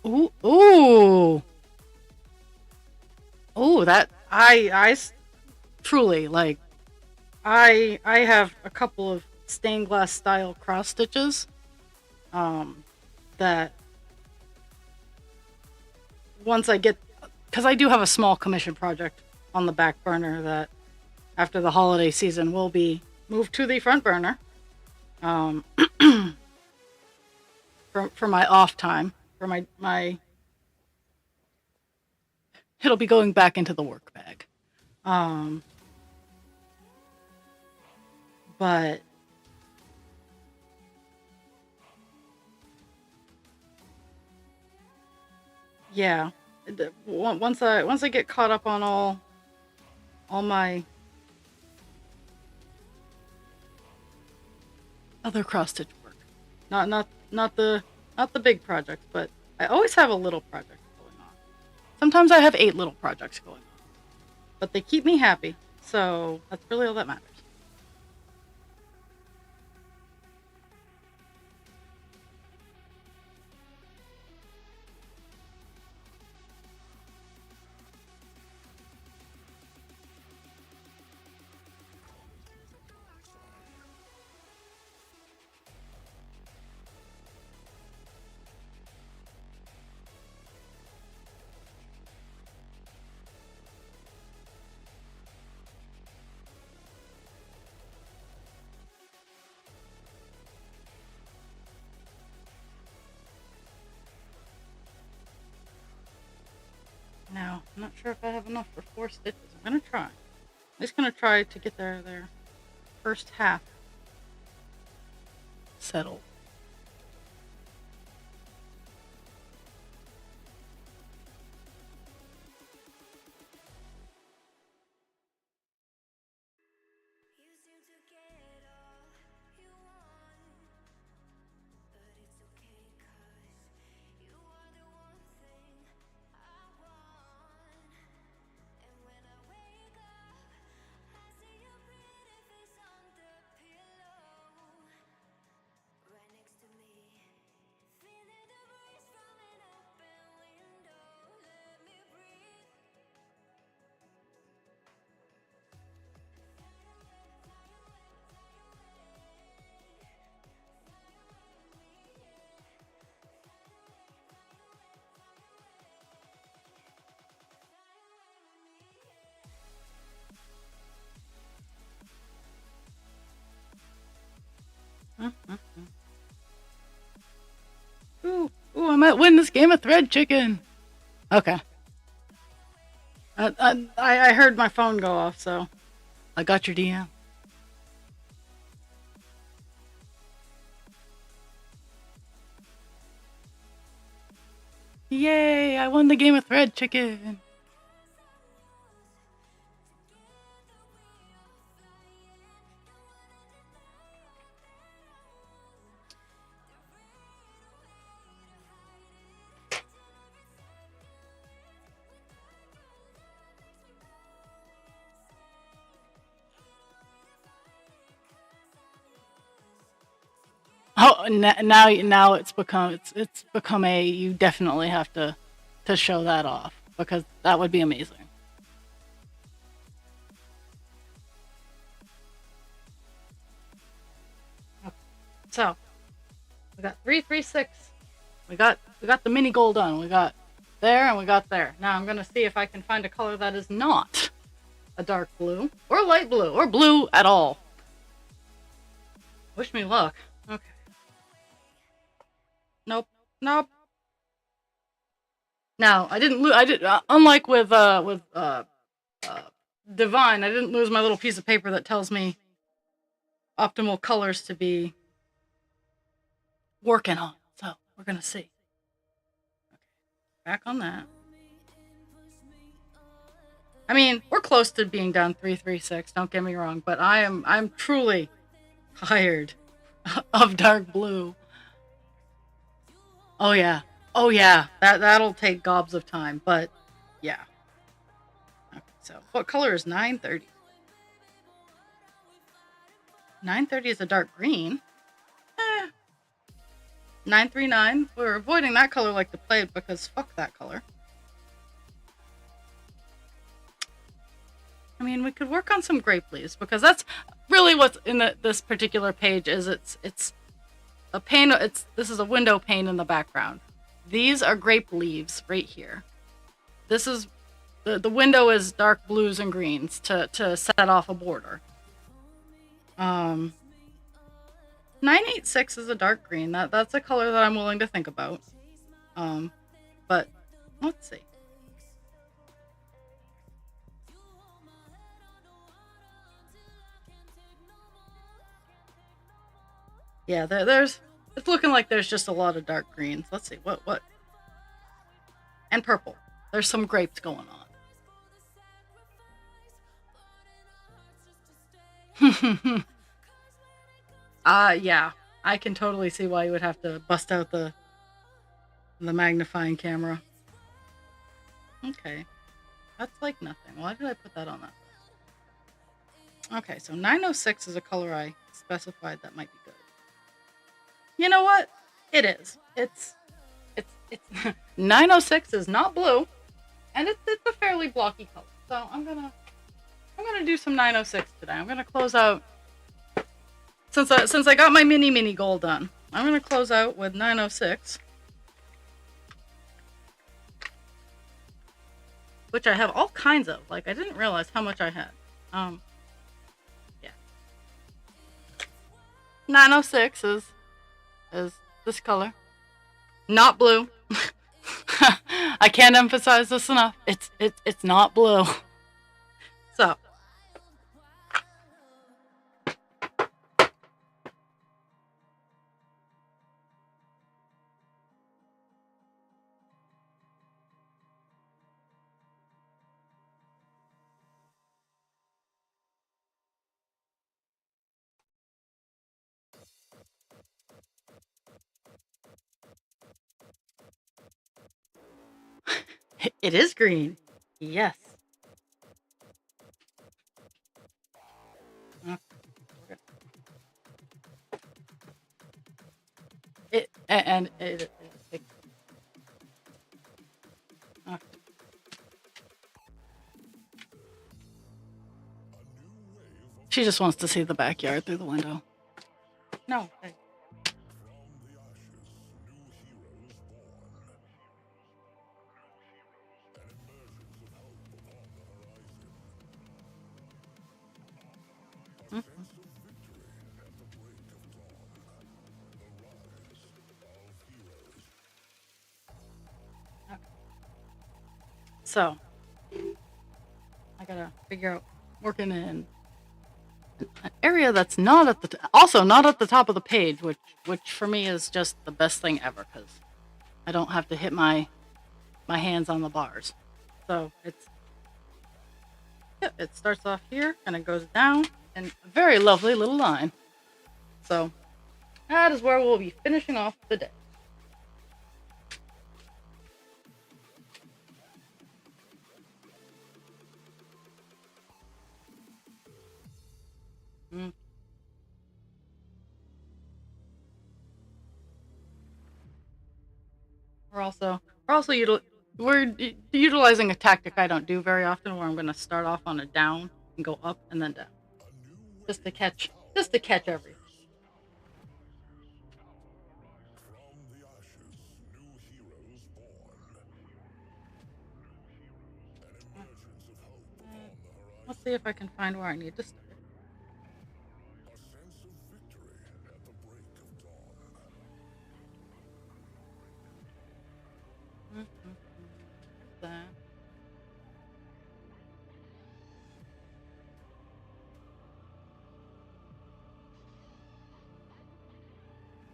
[SPEAKER 1] Ooh, ooh. Ooh, that truly like I have a couple of stained glass style cross stitches that once I get, because I do have a small commission project on the back burner that after the holiday season will be moved to the front burner um, for my off time, for my it'll be going back into the work bag. Um, but yeah, once I get caught up on all my other cross stitch work, not the big projects, but I always have a little project going on. Sometimes I have 8 little projects going on, but they keep me happy, so that's really all that matters. Now, I'm not sure if I have enough for 4 stitches. I'm gonna try. I'm just gonna try to get their first half settled.
[SPEAKER 4] You seem to get all you want, but it's okay 'cause you are the one thing I want. And when I wake up, I see your pretty face on the pillow, right next to me. Feeling the breeze from an open window. Let me breathe.
[SPEAKER 1] Mm-hmm. Ooh, I might win this game of thread chicken. Okay. I heard my phone go off, so I got your DM. Yay! I won the game of thread chicken. Oh, now it's become a, you definitely have to show that off because that would be amazing. So we got 336. We got the mini gold done. We got there and we got there. Now I'm gonna see if I can find a color that is not a dark blue or light blue or blue at all. Wish me luck. Okay. Nope. Nope. Now I didn't lose. I did unlike with Divine. I didn't lose my little piece of paper that tells me optimal colors to be working on. So we're gonna see. Okay. Back on that. I mean, we're close to being done 336. Don't get me wrong, but I'm truly tired of dark blue. Oh yeah. Oh yeah. That'll take gobs of time, but yeah. Okay, so what color is 930? 930 is a dark green. 939. We're avoiding that color like the plague because fuck that color. I mean, we could work on some grape leaves because that's really what's in this particular page. Is it's a pane. This is a window pane in the background. These are grape leaves right here. This is the window is dark blues and greens to set off a border. 986 is a dark green. That's a color that I'm willing to think about. But let's see. Yeah, there's. It's looking like there's just a lot of dark greens. Let's see what. And purple. There's some grapes going on. Yeah. I can totally see why you would have to bust out the magnifying camera. Okay. That's like nothing. Why did I put that on that list? Okay, so 906 is a color I specified that might be good. You know what? It is. It's 906 is not blue, and it's a fairly blocky color. So I'm gonna do some 906 today. I'm gonna close out since I got my mini gold done. I'm gonna close out with 906, which I have all kinds of. Like I didn't realize how much I had. Yeah. 906 is this color. Not blue. I can't emphasize this enough. It's not blue. So it is green. Yes. It and it. Okay. She just wants to see the backyard through the window. No. Hey. So, I gotta figure out working in an area that's not at the also not at the top of the page, which for me is just the best thing ever because I don't have to hit my hands on the bars. So it starts off here and it goes down in a very lovely little line. So that is where we'll be finishing off the day. We're utilizing a tactic I don't do very often, where I'm going to start off on a down and go up and then down, just to catch everything. Let's see if I can find where I need to start.
[SPEAKER 3] A sense of victory at the break of dawn.
[SPEAKER 1] There's that.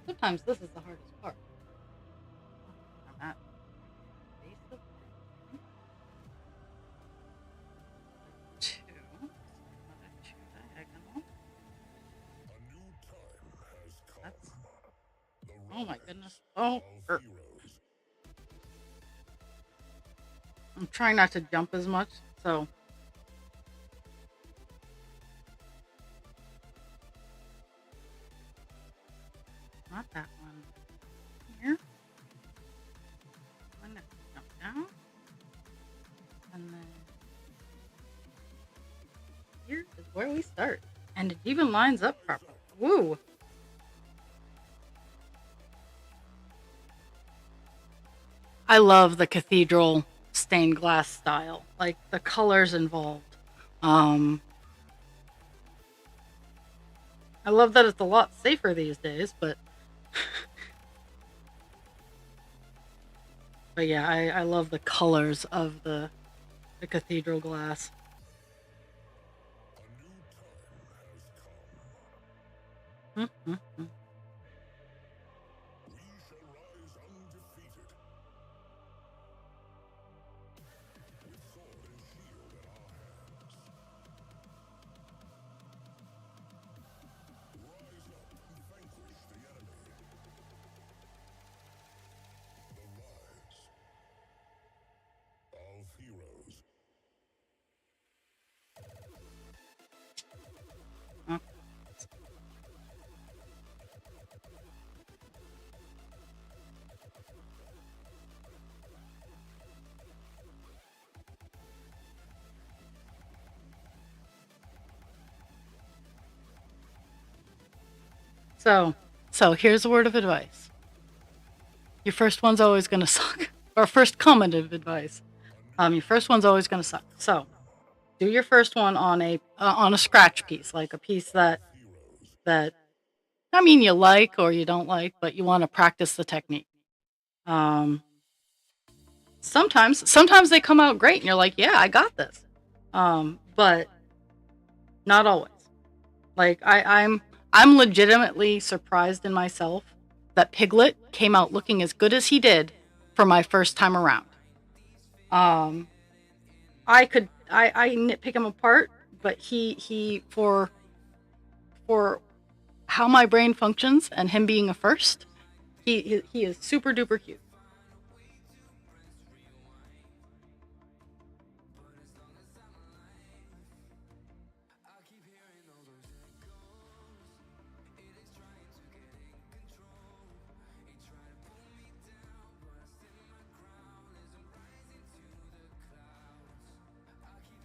[SPEAKER 1] Sometimes this is the hardest part. I'm at the base of two. Another two diagonal.
[SPEAKER 3] A new time has come.
[SPEAKER 1] That's
[SPEAKER 3] The
[SPEAKER 1] oh my
[SPEAKER 3] rise
[SPEAKER 1] goodness. Oh,
[SPEAKER 3] of heroes.
[SPEAKER 1] I'm trying not to jump as much, so not that one. Here. I'm gonna jump down. And then here is where we start. And it even lines up properly. Woo! I love the cathedral stained glass style, like the colors involved. Um, I love that it's a lot safer these days, but yeah, I love the colors of the cathedral glass.
[SPEAKER 3] A new time has come.
[SPEAKER 1] Mm-hmm.
[SPEAKER 3] We shall rise undefeated. With sword and shield in our hands. Rise up and vanquish the enemy. The rise of heroes.
[SPEAKER 1] Okay. So here's a word of advice. Your first one's always gonna suck. Or first comment of advice. Your first one's always gonna suck. So do your first one on a scratch piece, like a piece that I mean you like or you don't like, but you want to practice the technique. Um, sometimes they come out great, and you're like, yeah, I got this. But not always. Like I'm legitimately surprised in myself that Piglet came out looking as good as he did for my first time around. Um, I nitpick him apart, but he for how my brain functions and him being a first, he is super duper cute.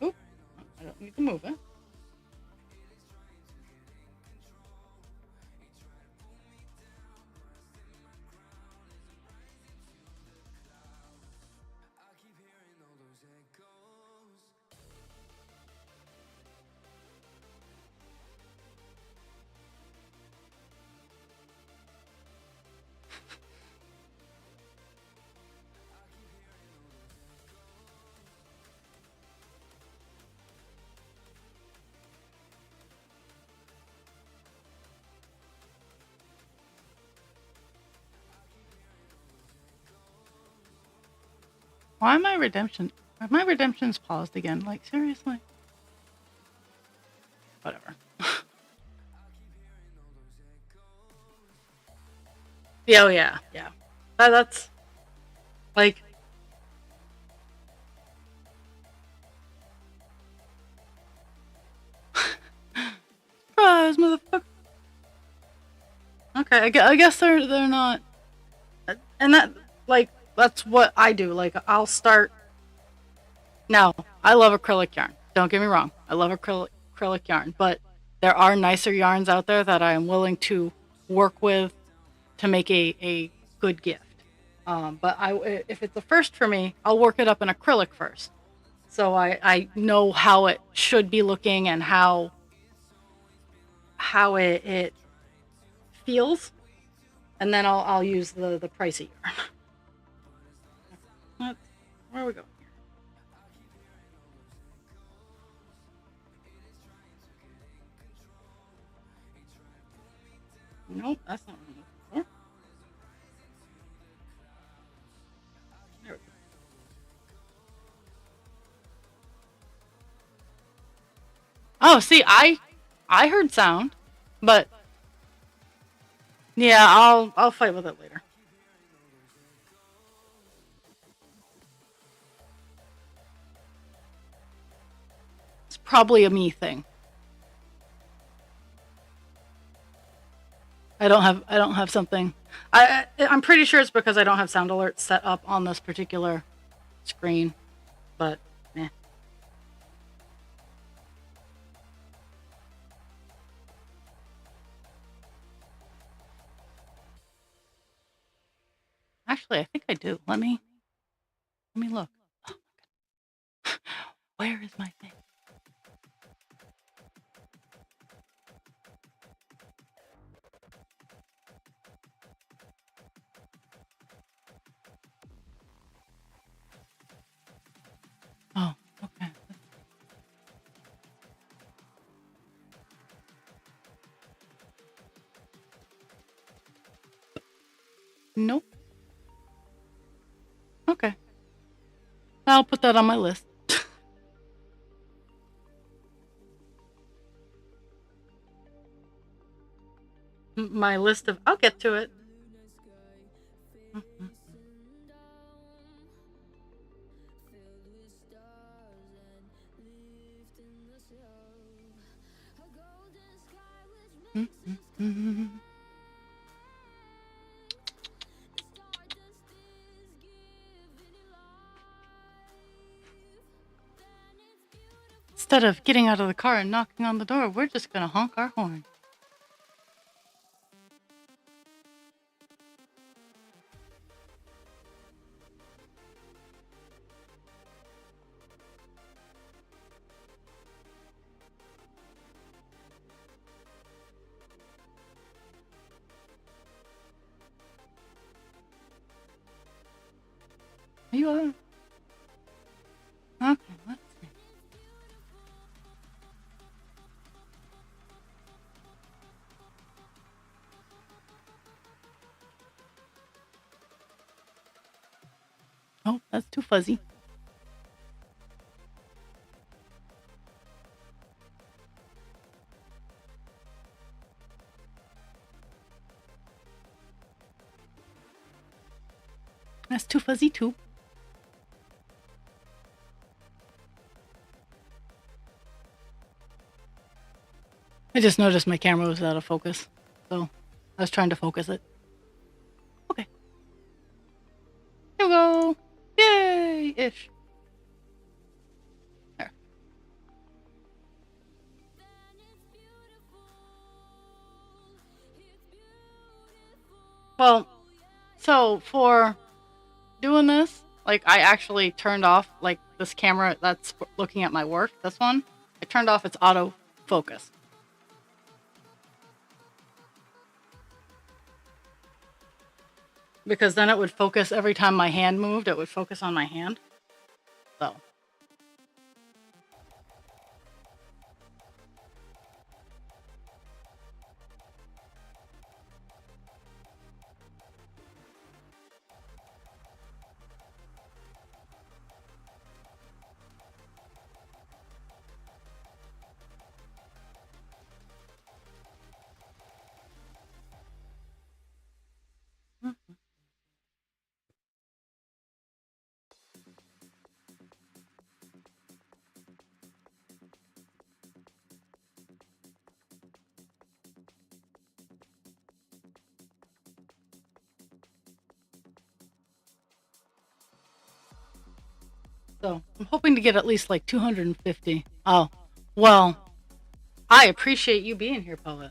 [SPEAKER 1] Oop, I don't need to move it. Why am I redemption? Are my redemptions paused again? Like seriously? Whatever. Yeah, oh yeah, yeah. That's like surprise, motherfucker. Okay, I guess they're not, and that like that's what I do. Like I'll start. Now I love acrylic yarn. Don't get me wrong. I love acrylic yarn, but there are nicer yarns out there that I am willing to work with to make a good gift. But if it's a first for me, I'll work it up in acrylic first. so I know how it should be looking and how it feels, and then I'll use the pricey yarn. Where are we going here? Nope, that's not what I'm looking for. There we go. Oh, see, I heard sound, but yeah, I'll fight with it later. It's probably a me thing. I don't have something. I'm pretty sure it's because I don't have sound alerts set up on this particular screen, but eh. Actually, I think I do. Let me look. Oh, where is my thing? Oh, okay. Nope. Okay. I'll put that on my list. My list of. I'll get to it. Instead of getting out of the car and knocking on the door, we're just gonna honk our horn. You are. Okay, let's see. Oh, that's too fuzzy. That's too fuzzy too. I just noticed my camera was out of focus, so I was trying to focus it. Okay. Here we go. Yay! Ish. There. Well, so for doing this, like I actually turned off like this camera that's looking at my work, this one. I turned off its auto focus. Because then it would focus every time my hand moved, it would focus on my hand. So. So I'm hoping to get at least like 250. Oh, well, I appreciate you being here, Poet.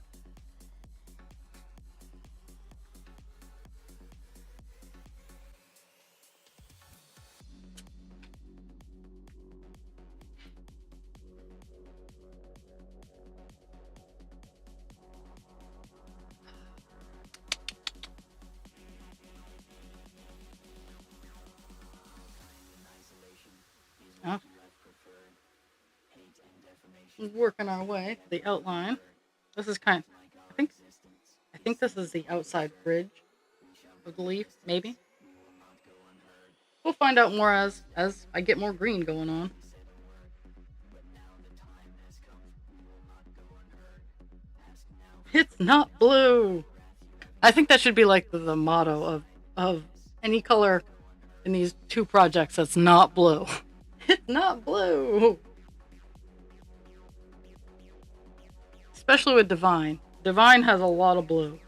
[SPEAKER 1] working our way to the outline. This is I think this is the outside fridge of the leaf, maybe. We'll find out more as I get more green going on. It's not blue. I think that should be like the motto of any color in these two projects that's not blue. It's not blue. Especially with Divine. Divine has a lot of blue.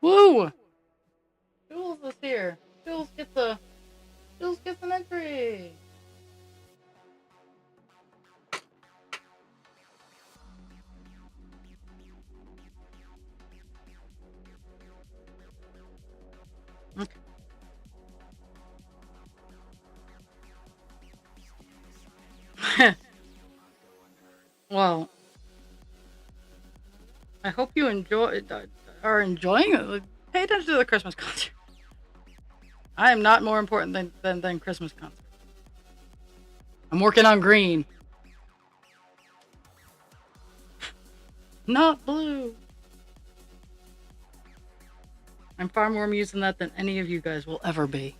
[SPEAKER 1] Woo! Jules is here. Jules gets an entry. Well, I hope you are enjoying it. Pay attention to the Christmas concert. I am not more important than Christmas concert. I'm working on green. Not blue. I'm far more amused in that than any of you guys will ever be.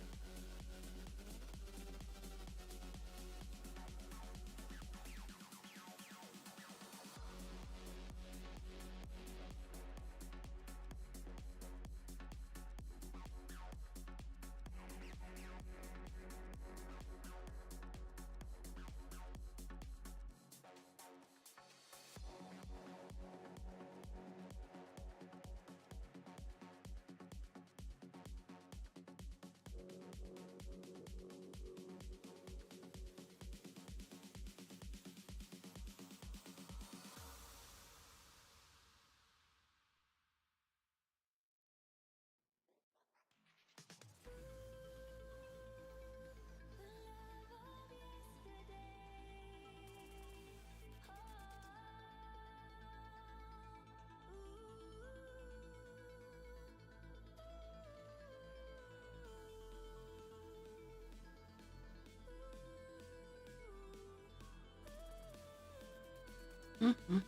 [SPEAKER 1] Mm-hmm.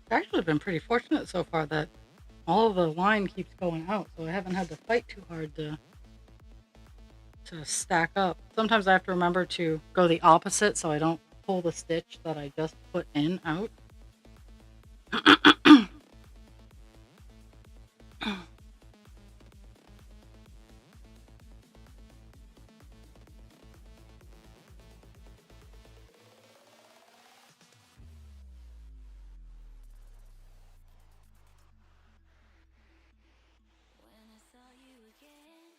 [SPEAKER 1] I've actually been pretty fortunate so far that all of the line keeps going out, so I haven't had to fight too hard to stack up. Sometimes I have to remember to go the opposite so I don't pull the stitch that I just put in out.
[SPEAKER 4] When I saw you again,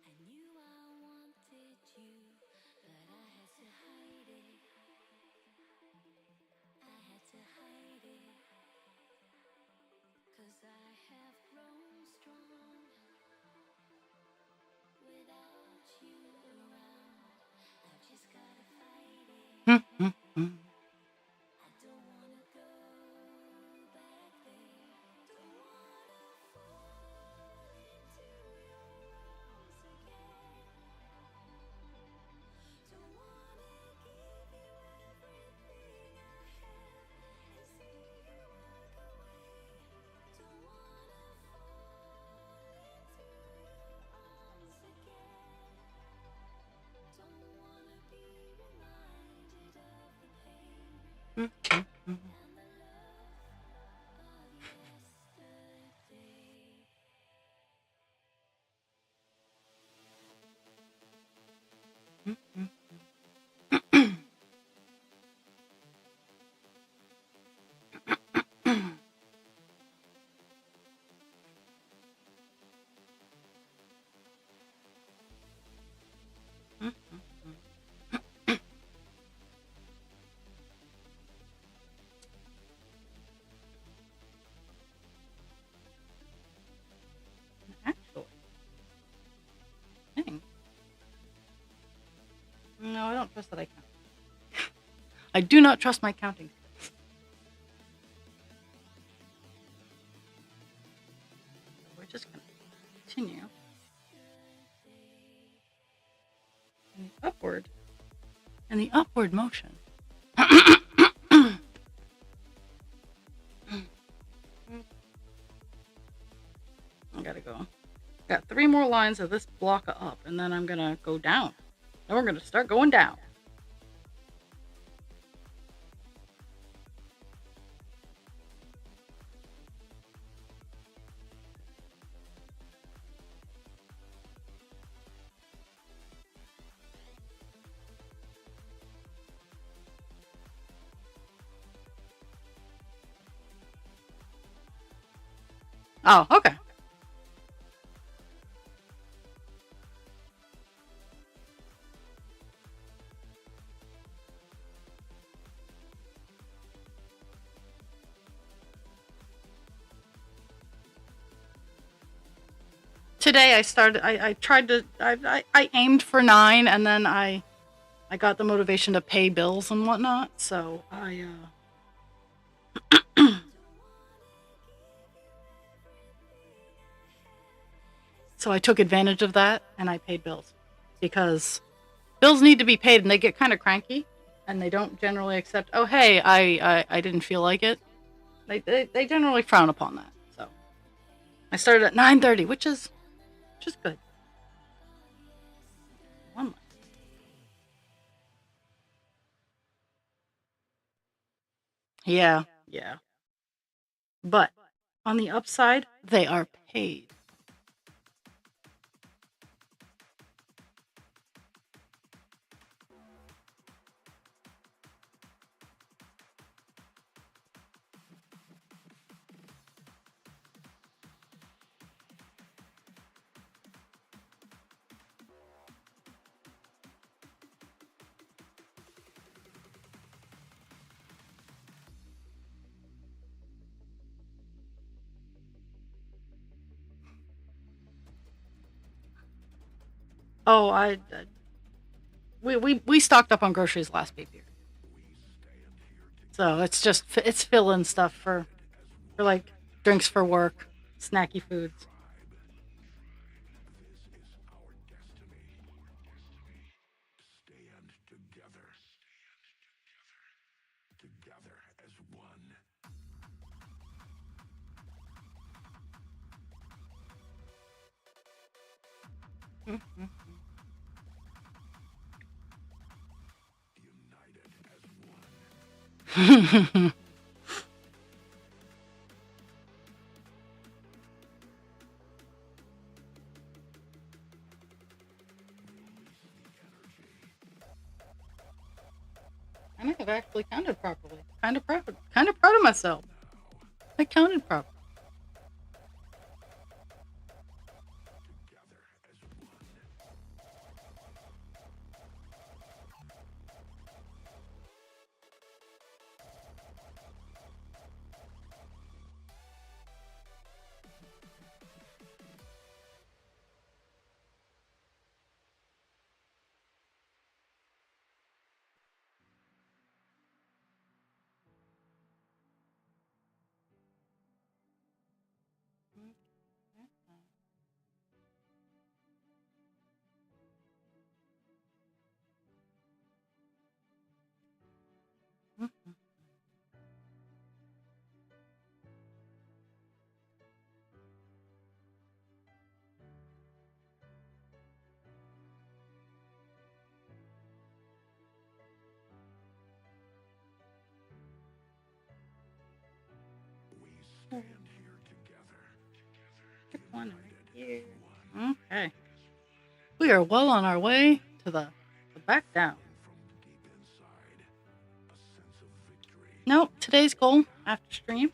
[SPEAKER 4] I knew I wanted you, but I had to hide it. I had to hide it, 'cause I have grown strong without you around. I've just gotta fight it. I don't wanna go back there. Don't wanna fall.
[SPEAKER 1] trust that I count. I do not trust my counting. We're just going to continue in the upward motion. I gotta go. Got 3 more lines of this block of up, and then I'm gonna go down. Then we're gonna start going down. Oh, okay. Today I aimed for 9, and then I got the motivation to pay bills and whatnot, so so I took advantage of that and I paid bills, because bills need to be paid and they get kind of cranky and they don't generally accept, oh hey, I didn't feel like it. They generally frown upon that. So I started at 9:30, which is good. One left. Yeah. But on the upside, they are paid. Oh, we stocked up on groceries last pay period, so it's fill-in stuff for like drinks for work, snacky foods.
[SPEAKER 3] Stand together. Together as one. United as one.
[SPEAKER 1] I think I've actually counted properly. Kind of proud. Kind of proud of myself. I counted properly.
[SPEAKER 3] Together as one. We stand here together.
[SPEAKER 1] Pick one right
[SPEAKER 3] United
[SPEAKER 1] here.
[SPEAKER 3] as one.
[SPEAKER 1] Okay. We are well on our way to the back down.
[SPEAKER 3] From deep inside, a sense of victory.
[SPEAKER 1] Nope. Today's goal after stream,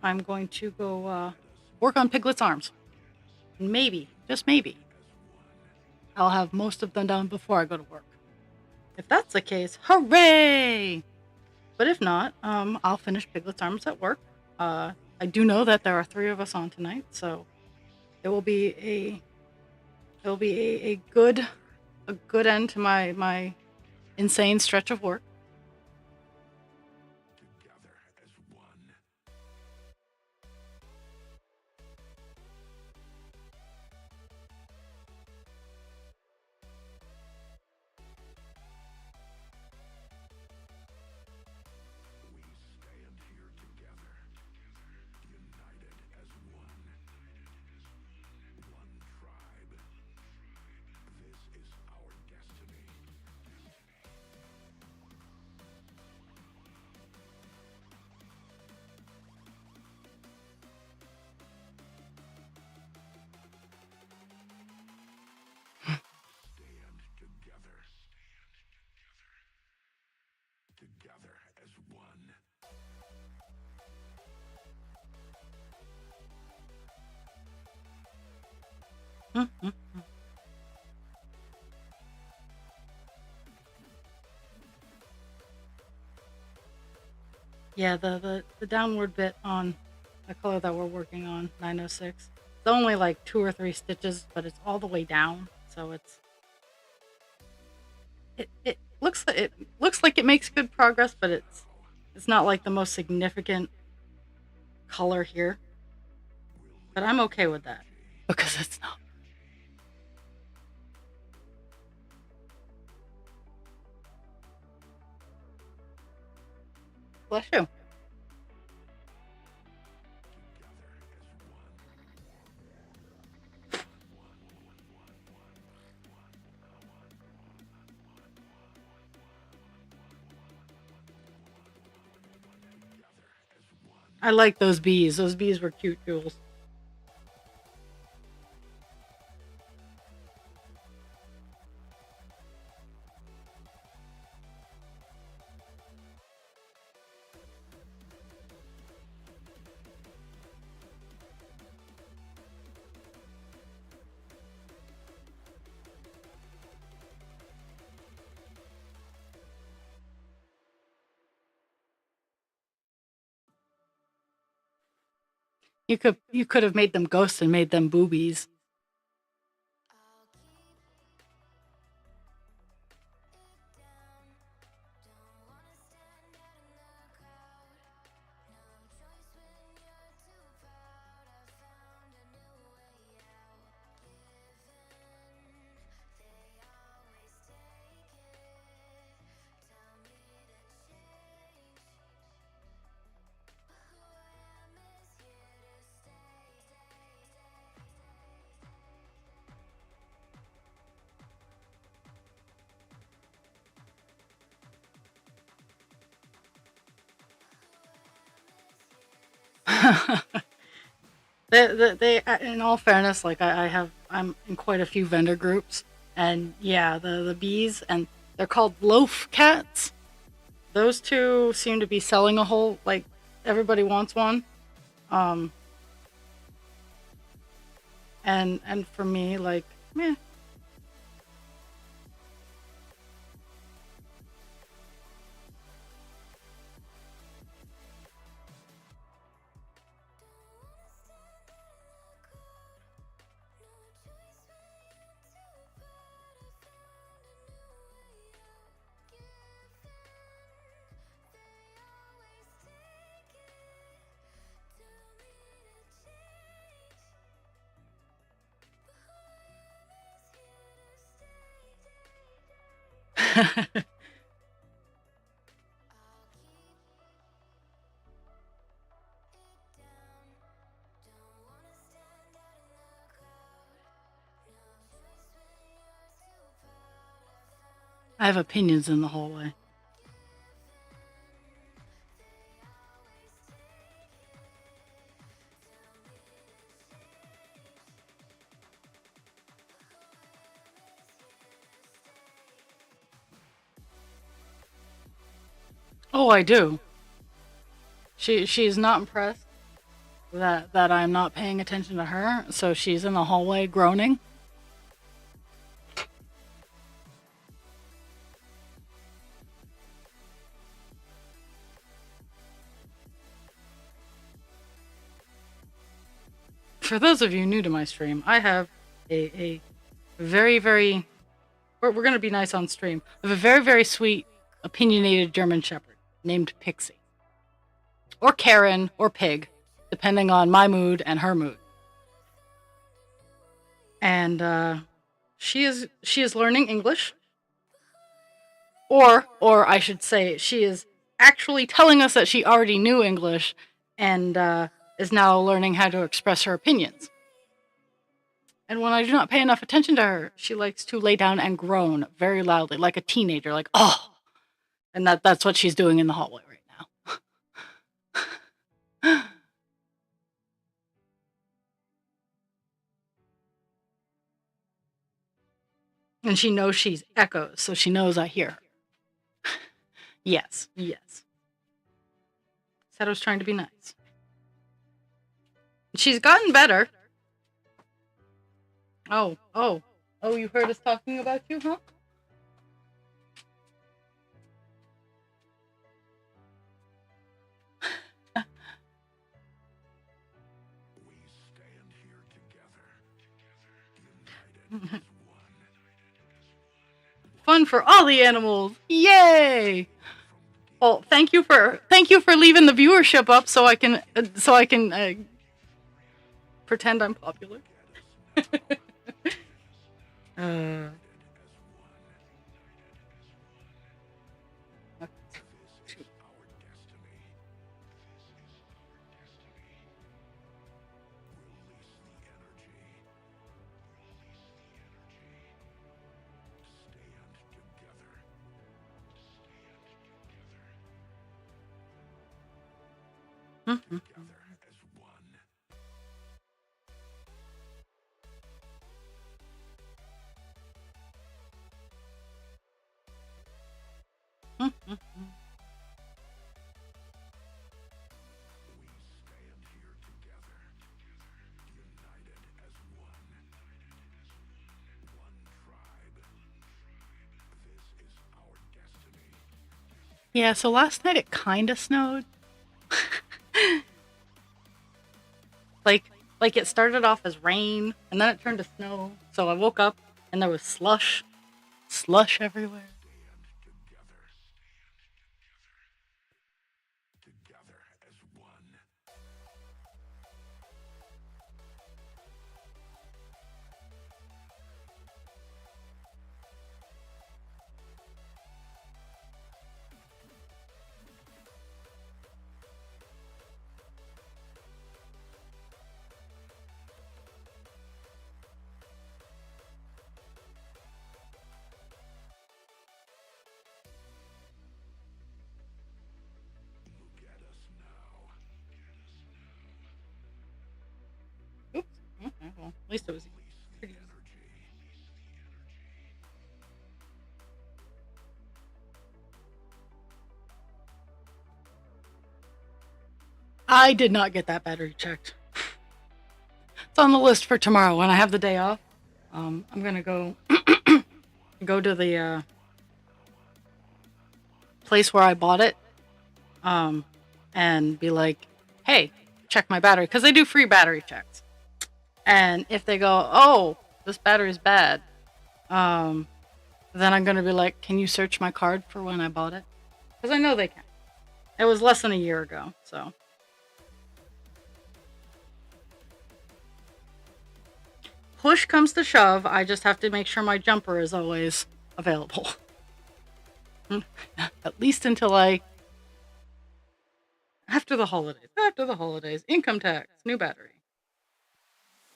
[SPEAKER 1] I'm going to go work on Piglet's arms. Maybe, just maybe, I'll have most of them done before I go to work. If that's the case, hooray! But if not, I'll finish Piglet's arms at work. I do know that there are 3 of us on tonight, so it will be a good end to my insane stretch of work.
[SPEAKER 3] Together as one. We stand here together, united as one. One tribe. This is our destiny. Stand together. Together as one.
[SPEAKER 1] Mhm. Yeah, the downward bit on the color that we're working on, 906. It's only like 2 or 3 stitches, but it's all the way down, so it looks like it makes good progress, but it's not like the most significant color here. But I'm okay with that because it's not. Bless you. I like those bees. Those bees were cute, Jules. You could have made them ghosts and made them boobies.
[SPEAKER 4] I'll keep it down. Don't wanna stand out in the crowd. No choice when you're too proud. I found a new way out. Given they always take it. Tell me to change, but who I am is here to stay.
[SPEAKER 1] In all fairness, like I'm in quite a few vendor groups, and yeah, the bees, and they're called loaf cats. Those two seem to be selling a whole, like, everybody wants one. Um, and for me, like, meh. I have opinions in the hallway. Oh, I do. She's not impressed that I'm not paying attention to her, so she's in the hallway groaning. For those of you new to my stream, I have a very, very We're going to be nice on stream. I have a very, very sweet, opinionated German Shepherd named Pixie. Or Karen, or Pig, depending on my mood and her mood. And she is learning English. Or I should say, she is actually telling us that she already knew English and is now learning how to express her opinions. And when I do not pay enough attention to her, she likes to lay down and groan very loudly, like a teenager, like, oh. And that's what she's doing in the hallway right now. And she knows she's echoes, so she knows I hear her. Yes. Said I was trying to be nice. She's gotten better. Oh, you heard us talking about you, huh?
[SPEAKER 3] We stand here together, united as one.
[SPEAKER 1] Fun for all the animals. Yay! Well, thank you for leaving the viewership up so I can pretend I'm popular. Yeah, so last night it kind of snowed. like it started off as rain and then it turned to snow. So I woke up and there was slush everywhere. Oops. Okay, well, at least it was pretty easy. I did not get that battery checked. It's on the list for tomorrow when I have the day off. I'm gonna go to the place where I bought it, and be like, "Hey, check my battery," because they do free battery checks. And if they go, "Oh, this battery's bad," then I'm gonna be like, "Can you search my card for when I bought it?" Because I know they can. It was less than a year ago, so. Push comes to shove, I just have to make sure my jumper is always available. At least until after the holidays, income tax, new battery.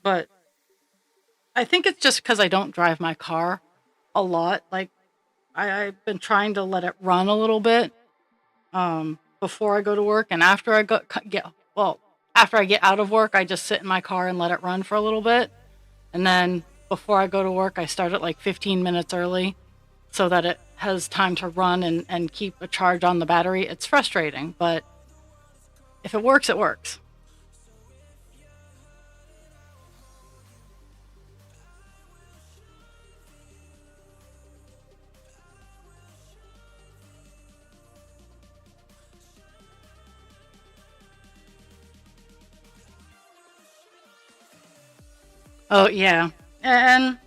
[SPEAKER 1] But I think it's just because I don't drive my car a lot. Like, I've been trying to let it run a little bit before I go to work, and after I get out of work, I just sit in my car and let it run for a little bit. And then before I go to work, I start it like 15 minutes early so that it has time to run and keep a charge on the battery. It's frustrating, but if it works, it works. Oh, yeah. And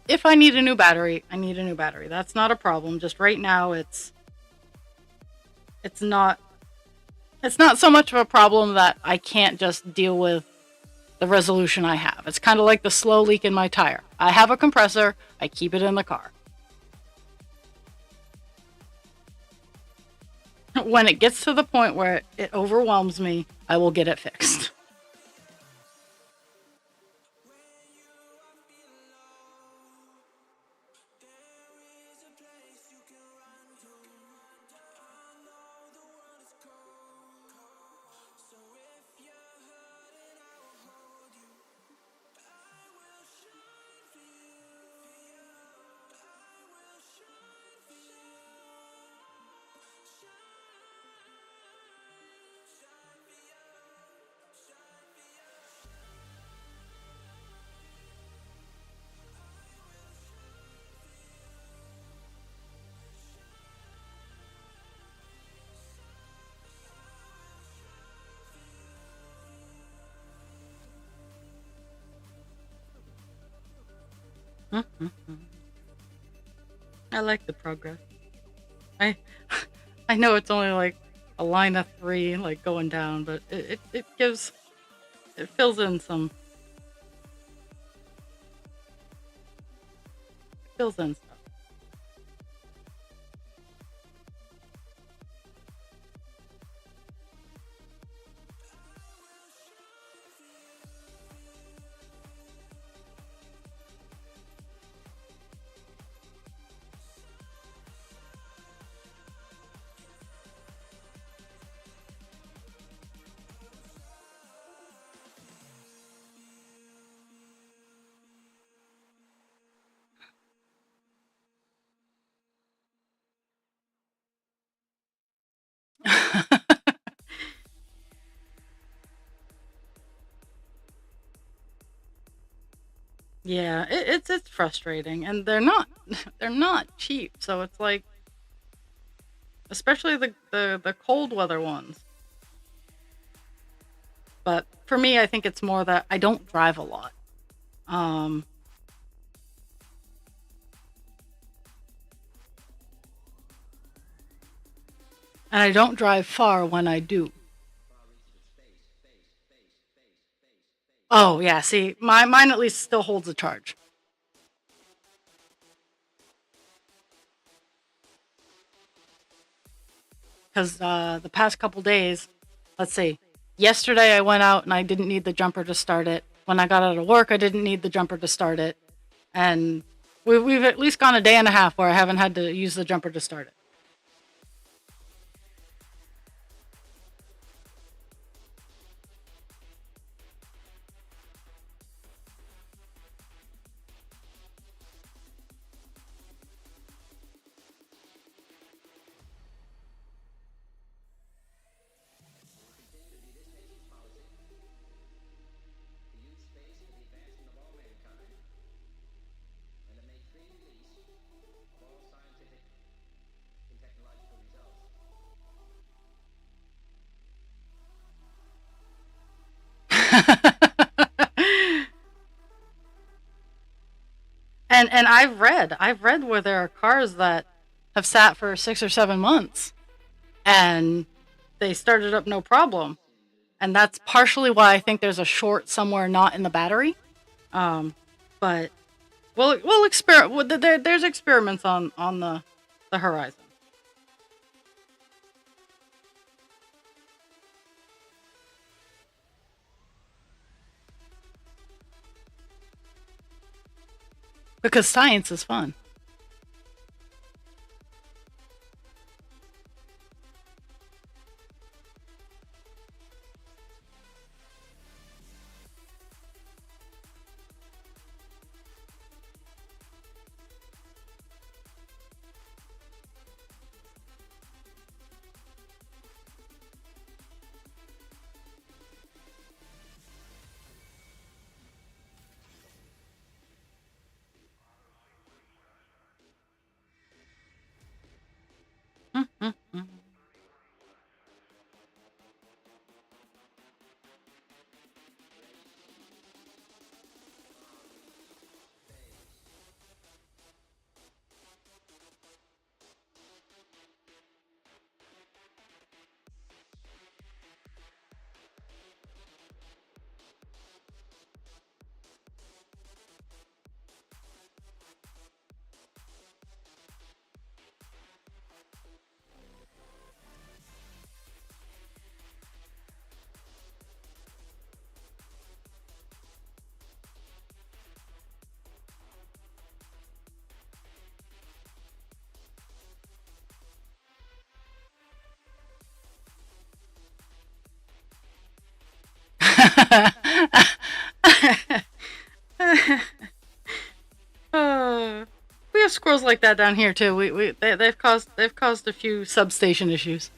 [SPEAKER 1] if I need a new battery, I need a new battery. That's not a problem. Just right now, it's not it's not so much of a problem that I can't just deal with the resolution I have. It's kind of like the slow leak in my tire. I have a compressor. I keep it in the car. When it gets to the point where it overwhelms me, I will get it fixed. I like the progress. I I know it's only like a line of three, like going down, but it gives it fills in some fills in stuff. Yeah, it's frustrating, and they're not cheap. So it's like, especially the cold weather ones. But for me, I think it's more that I don't drive a lot. Um, and I don't drive far when I do. Oh yeah, see, mine at least still holds a charge. Because the past couple days, let's see, yesterday I went out and I didn't need the jumper to start it. When I got out of work, I didn't need the jumper to start it, and we've at least gone a day and a half where I haven't had to use the jumper to start it. And I've read where there are cars that have sat for 6 or 7 months and they started up no problem, and that's partially why I think there's a short somewhere not in the battery. Um, but we'll experiment. There's experiments on the horizon. Because science is fun. squirrels like that down here too. They've caused a few substation issues.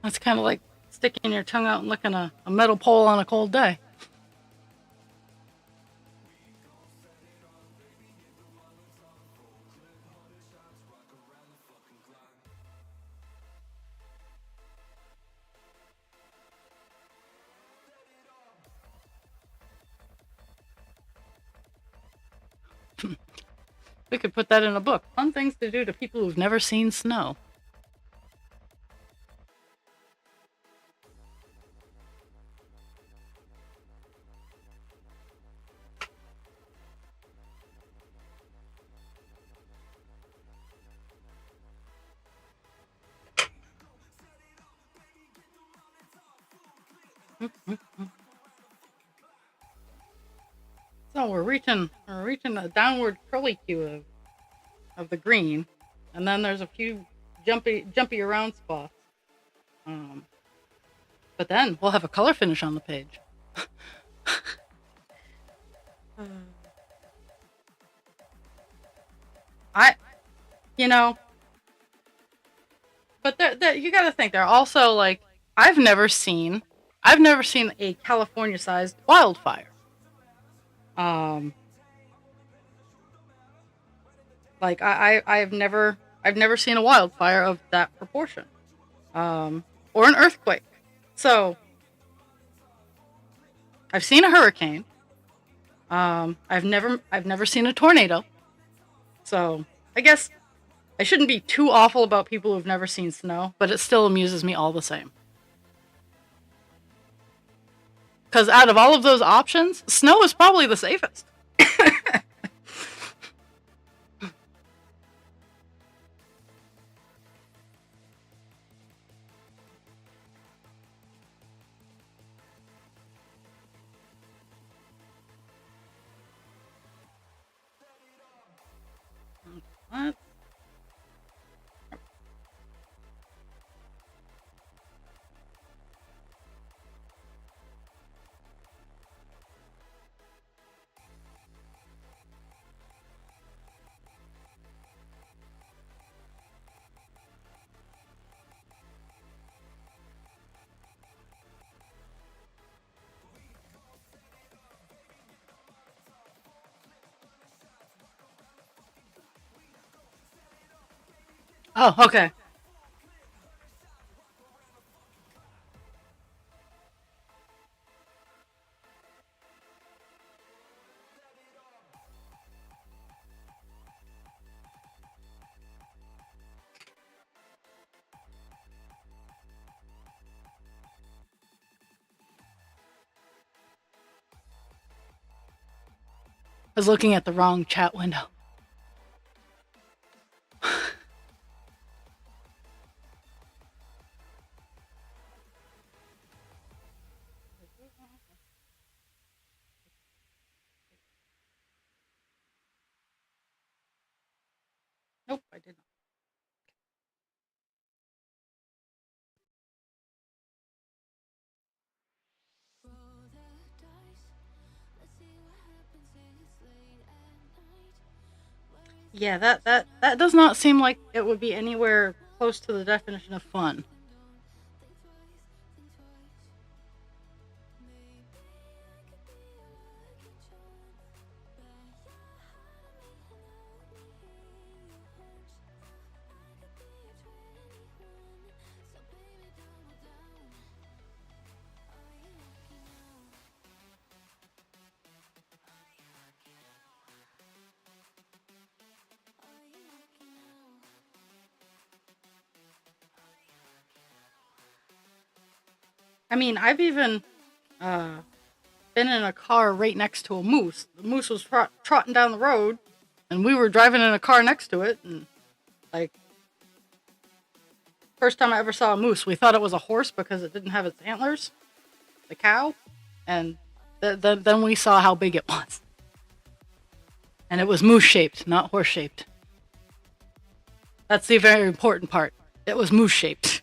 [SPEAKER 1] That's kind of like sticking your tongue out and licking a metal pole on a cold day. We could put that in a book. Fun things to do to people who've never seen snow. So we're reaching a downward curly cue of the green, and then there's a few jumpy around spots. Um, but then we'll have a color finish on the page. I, you know, but you got to think they're also like I've never seen, I've never seen a California-sized wildfire. Um, like I've never seen a wildfire of that proportion, or an earthquake. So I've seen a hurricane. I've never seen a tornado. So I guess I shouldn't be too awful about people who've never seen snow, but it still amuses me all the same. Because out of all of those options, snow is probably the safest. What? Oh, okay. I was looking at the wrong chat window. Nope, I did not.
[SPEAKER 4] Roll the dice. Let's
[SPEAKER 1] Yeah, that does not seem like it would be anywhere close to the definition of fun. I mean, I've even uh, been in a car right next to a moose. The moose was trotting down the road, and we were driving in a car next to it. And like, first time I ever saw a moose, we thought it was a horse because it didn't have its antlers, the cow, and then we saw how big it was, and it was moose shaped, not horse shaped. That's the very important part. It was moose shaped.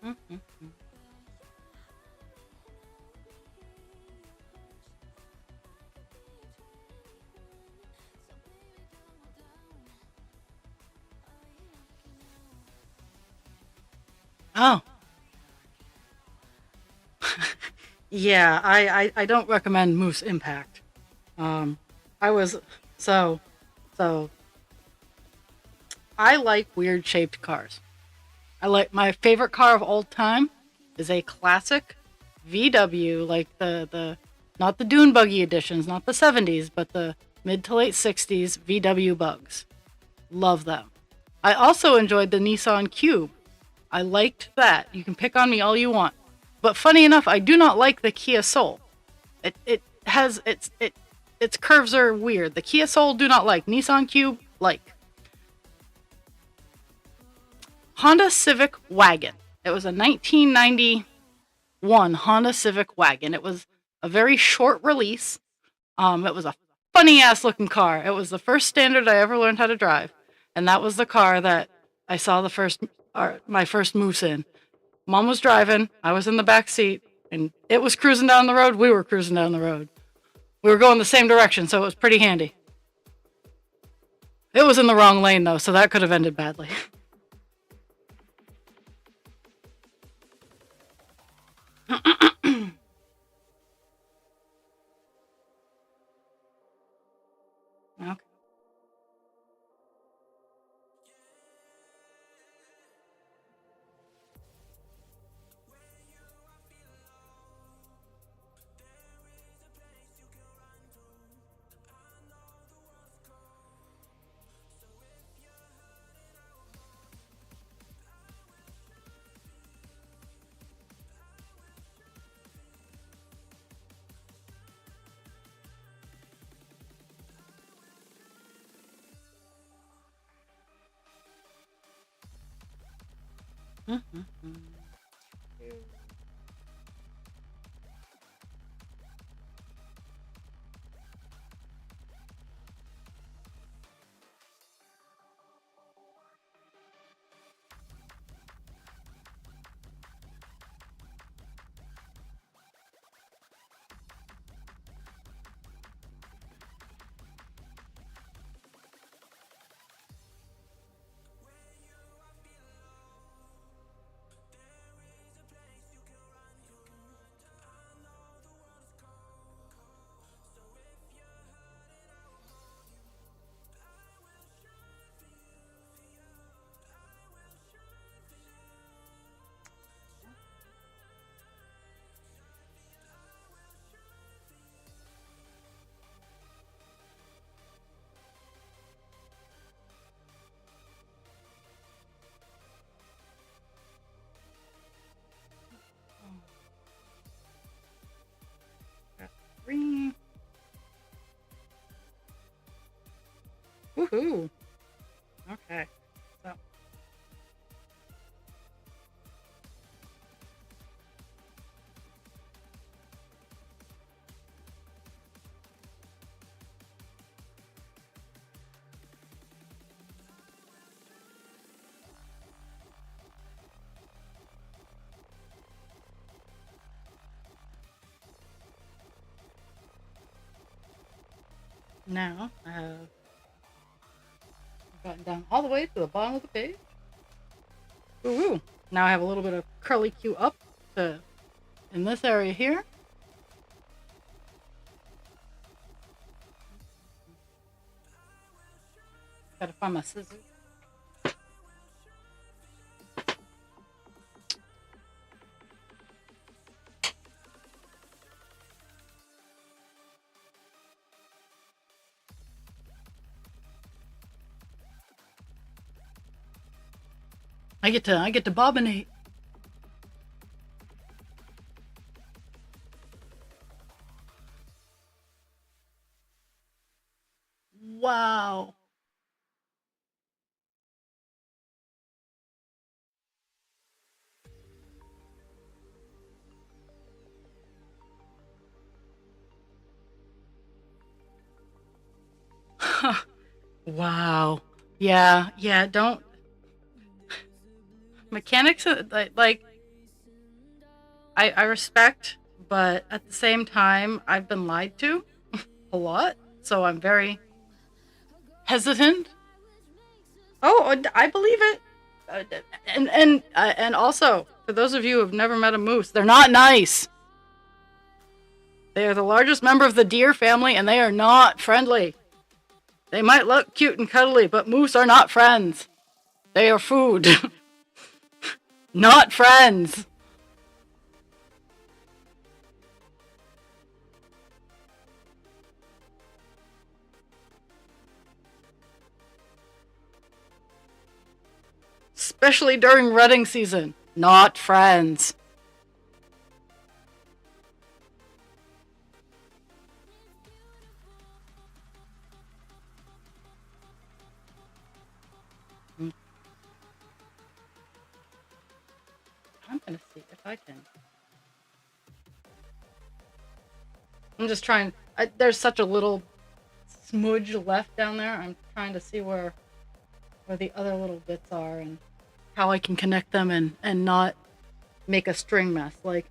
[SPEAKER 1] Mm-hmm. Oh, yeah. I don't recommend Moose Impact. Um, I was so so. I like weird shaped cars. I like my favorite car of all time is a classic VW, like the not the dune buggy editions, not the 70s, but the mid to late 60s VW Bugs. Love them. I also enjoyed the Nissan Cube. I liked that. You can pick on me all you want. But funny enough, I do not like the Kia Soul. It has its curves are weird. The Kia Soul do not like. Nissan Cube like. Honda Civic Wagon. It was a 1991 Honda Civic Wagon. It was a very short release. It was a funny ass looking car. It was the first standard I ever learned how to drive, and that was the car that I saw my first moose in. Mom was driving. I was in the back seat, and it was cruising down the road. We were cruising down the road. We were going the same direction, so it was pretty handy. It was in the wrong lane though, so that could have ended badly. Okay. Woohoo. Okay. So now I have gotten down all the way to the bottom of the page. Woohoo. Now I have a little bit of curly Q up to in this area here. Gotta find my scissors. I get to bobinate. Wow. Wow. Yeah, don't mechanics like I respect, but at the same time I've been lied to a lot, so I'm very hesitant. Oh, I believe it. And also for those of you who have never met a moose, they're not nice. They are the largest member of the deer family, and they are not friendly. They might look cute and cuddly, but moose are not friends. They are food. Not friends. Especially during rutting season. Not friends. I'm gonna see if I can. I'm just trying. There's such a little smudge left down there. I'm trying to see where the other little bits are and how I can connect them and not make a string mess. Like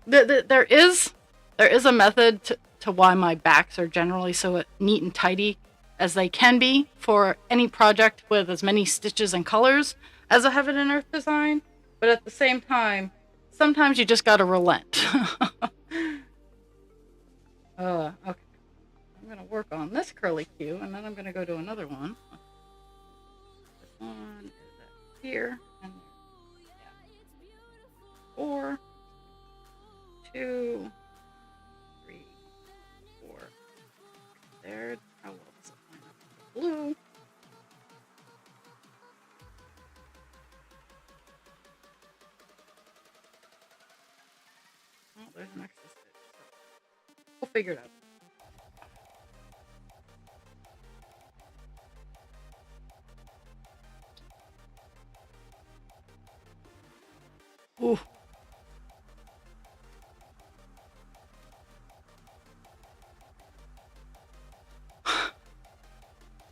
[SPEAKER 1] there is a method to why my backs are generally so neat and tidy as they can be for any project with as many stitches and colors as a Heaven and Earth design. But at the same time, sometimes you just gotta relent. Okay. I'm gonna work on this curly Q, and then I'm gonna go to another one. This one is up here, and yeah. 4, 2, 3, 4. There. How well does it line up with the blue? Oh, there's an extra stitch. We'll figure it out. Ooh.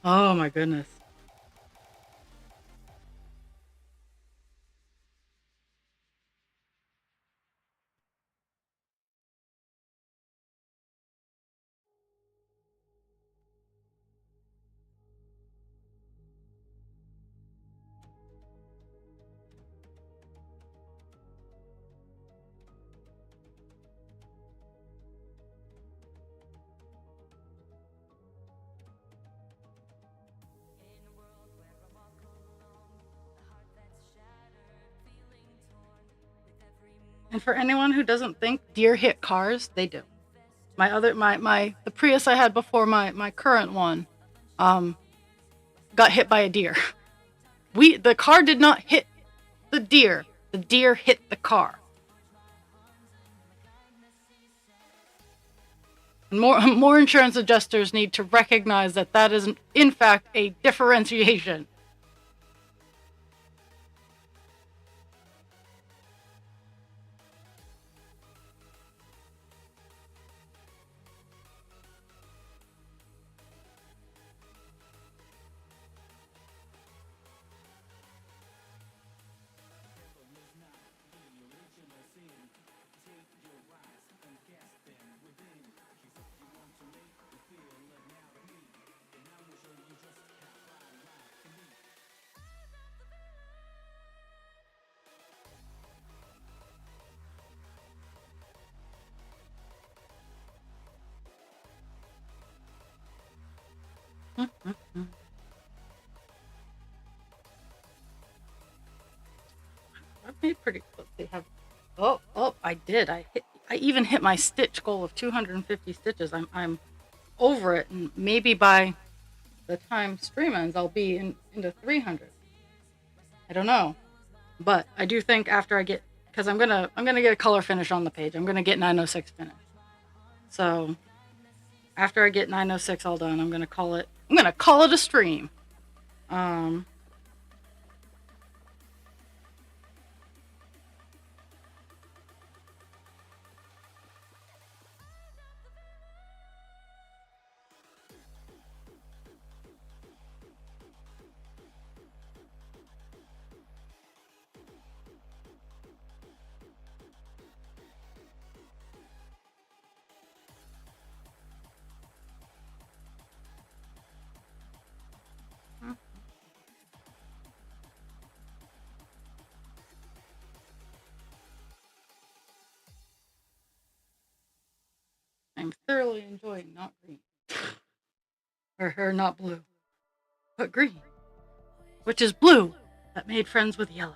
[SPEAKER 1] Oh my goodness. And for anyone who doesn't think deer hit cars, they do. The Prius I had before my current one, got hit by a deer. The car did not hit the deer. The deer hit the car. And more insurance adjusters need to recognize that that is, in fact, a differentiation. I've made pretty close. They have. Oh! I did. I even hit my stitch goal of 250 stitches. I'm over it, and maybe by the time stream ends, I'll be into 300. I don't know, but I do think after I get, because I'm gonna get a color finish on the page. I'm gonna get 906 finished. So after I get 906 all done, I'm gonna call it. I'm gonna call it a stream. Um, I'm thoroughly enjoying not green or not blue, but green, which is blue that made friends with yellow.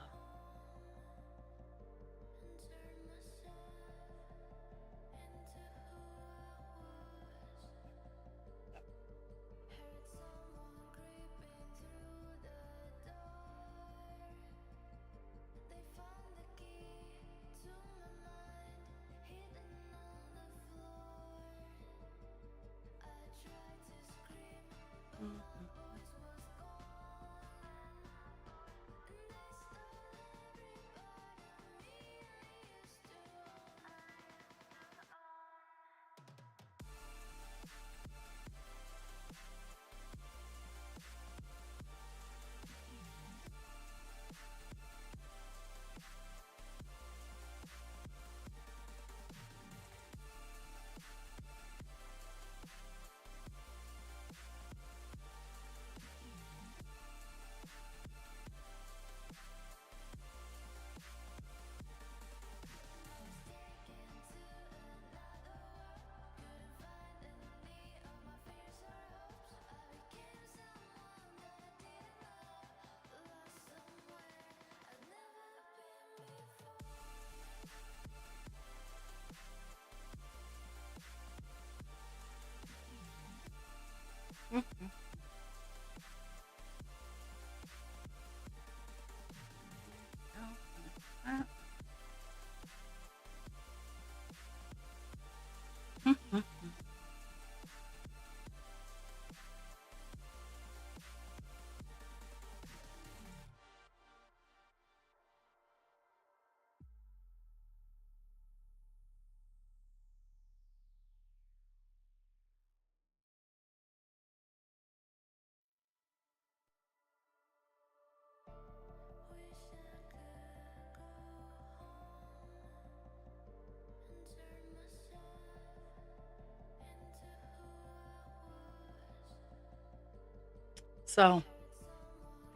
[SPEAKER 1] So,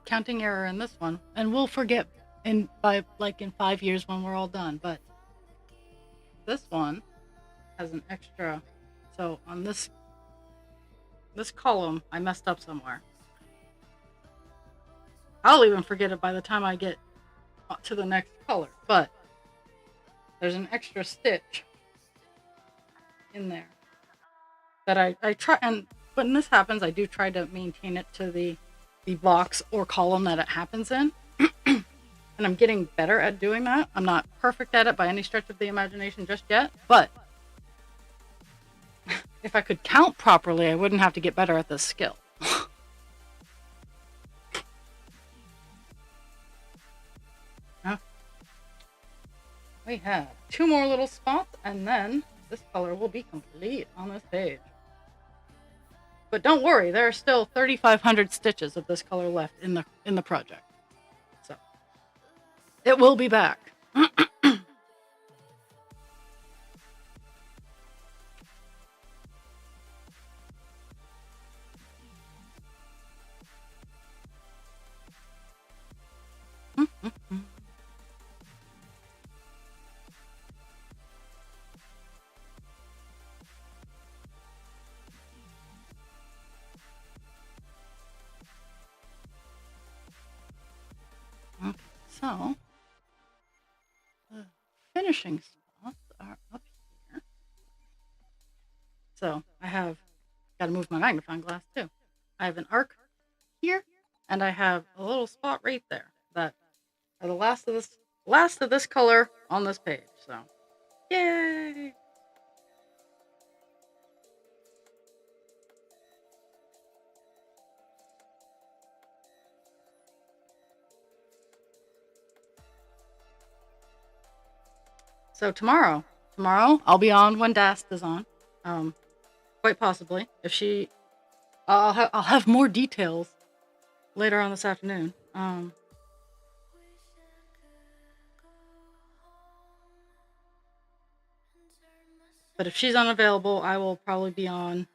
[SPEAKER 1] counting error in this one, and we'll forget in 5 years when we're all done. But this one has an extra. So on this column, I messed up somewhere. I'll even forget it by the time I get to the next color. But there's an extra stitch in there that I try, and when this happens, I do try to maintain it to the box or column that it happens in. And I'm getting better at doing that. I'm not perfect at it by any stretch of the imagination just yet, but if I could count properly, I wouldn't have to get better at this skill. Huh? We have 2 more little spots, and then this color will be complete on this page. But don't worry, there are still 3,500 stitches of this color left in the project. So it will be back. Okay, so the finishing spots are up here. So I have got to move my magnifying glass too. I have an arc here, and I have a little spot right there that are the last of this color on this page. So, yay! So tomorrow I'll be on when Dast is on. Quite possibly if she, I'll have more details later on this afternoon. But if she's unavailable, I will probably be on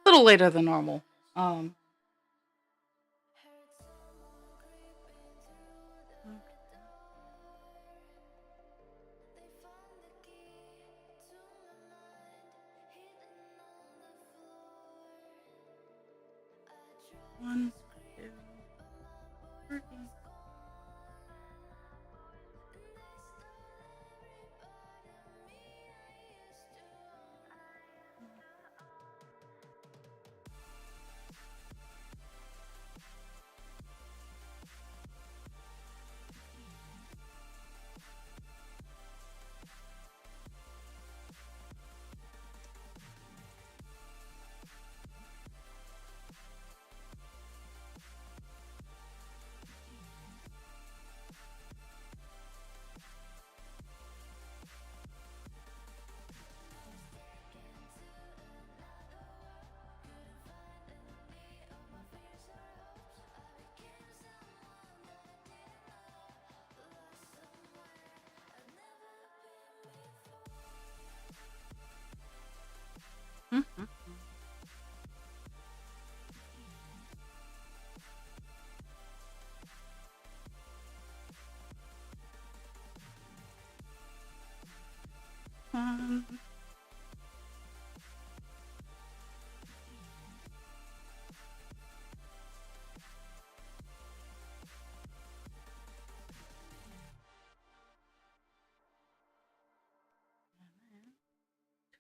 [SPEAKER 1] a little later than normal. One, two, three. Mm-hmm.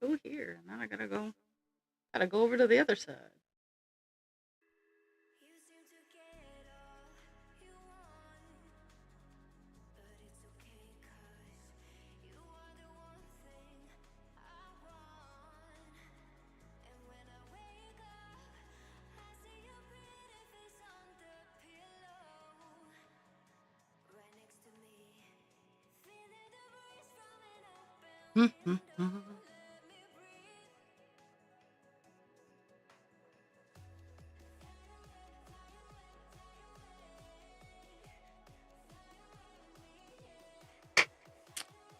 [SPEAKER 1] Two here, and then I gotta go over to the other side.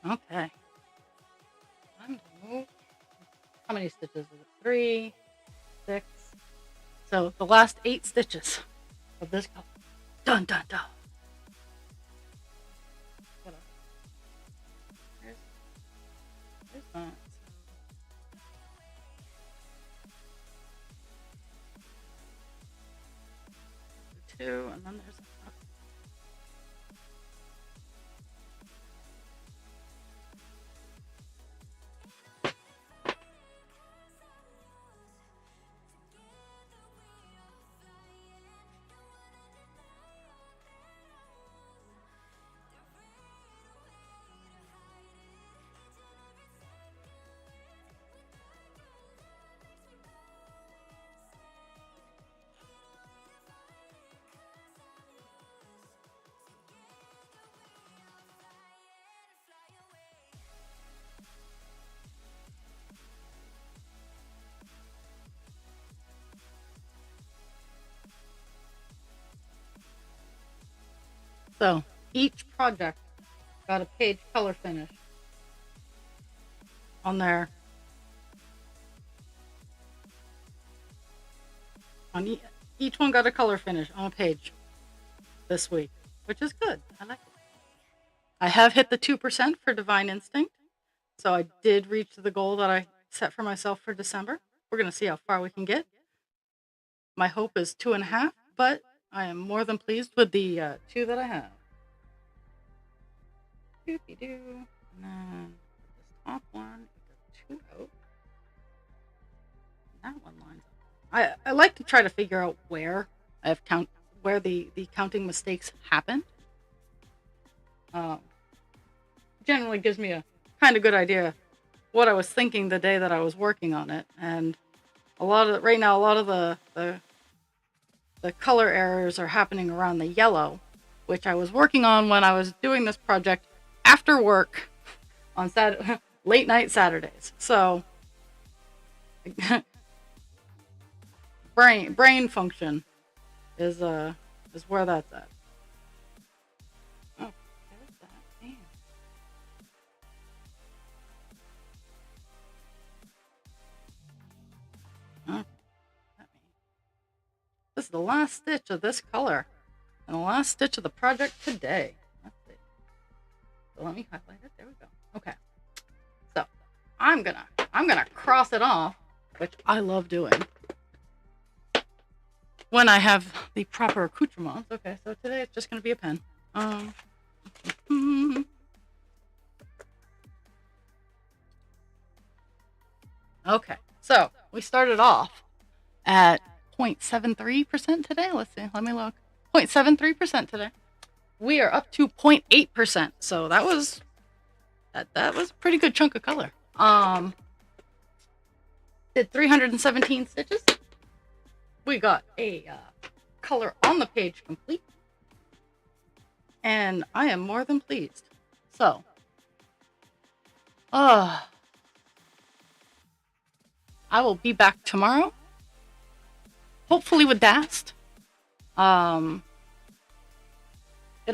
[SPEAKER 1] Okay. I'm gonna move. How many stitches is it? 3, 6. So the last 8 stitches of this color. Dun dun dun. There's that. 2, and then there's So each project got a page color finish on there. Each one got a color finish on a page this week, which is good. I like it. I have hit the 2% for Divine Instinct, so I did reach the goal that I set for myself for December. We're going to see how far we can get. My hope is 2.5, but I am more than pleased with the 2 that I have. Doopy-doo. And then this top one, the 2 out. That one lines up. I like to try to figure out where where the counting mistakes happen. Generally gives me a kind of good idea what I was thinking the day that I was working on it, and right now a lot of the color errors are happening around the yellow, which I was working on when I was doing this project after work on late night Saturdays. So brain function is where that's at. Oh, there's that. Damn. Oh, this is the last stitch of this color and the last stitch of the project today. Let's see. So let me highlight it. There we go. Okay. So I'm gonna cross it off, which I love doing when I have the proper accoutrements. Okay, so today it's just gonna be a pen. Okay, so we started off at 0.73% today. Let's see, let me look. 0.73% today. We are up to 0.8%. So that was a pretty good chunk of color. Did 317 stitches. We got a color on the page complete. And I am more than pleased. So, I will be back tomorrow. Hopefully with Dast. It'll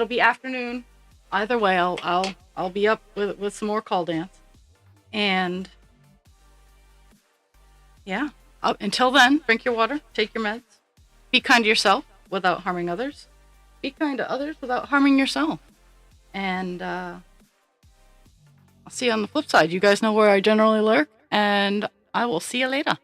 [SPEAKER 1] be afternoon. Either way, I'll be up with some more call dance. And yeah. Until then, drink your water, take your meds, be kind to yourself without harming others, be kind to others without harming yourself. And I'll see you on the flip side. You guys know where I generally lurk, and I will see you later.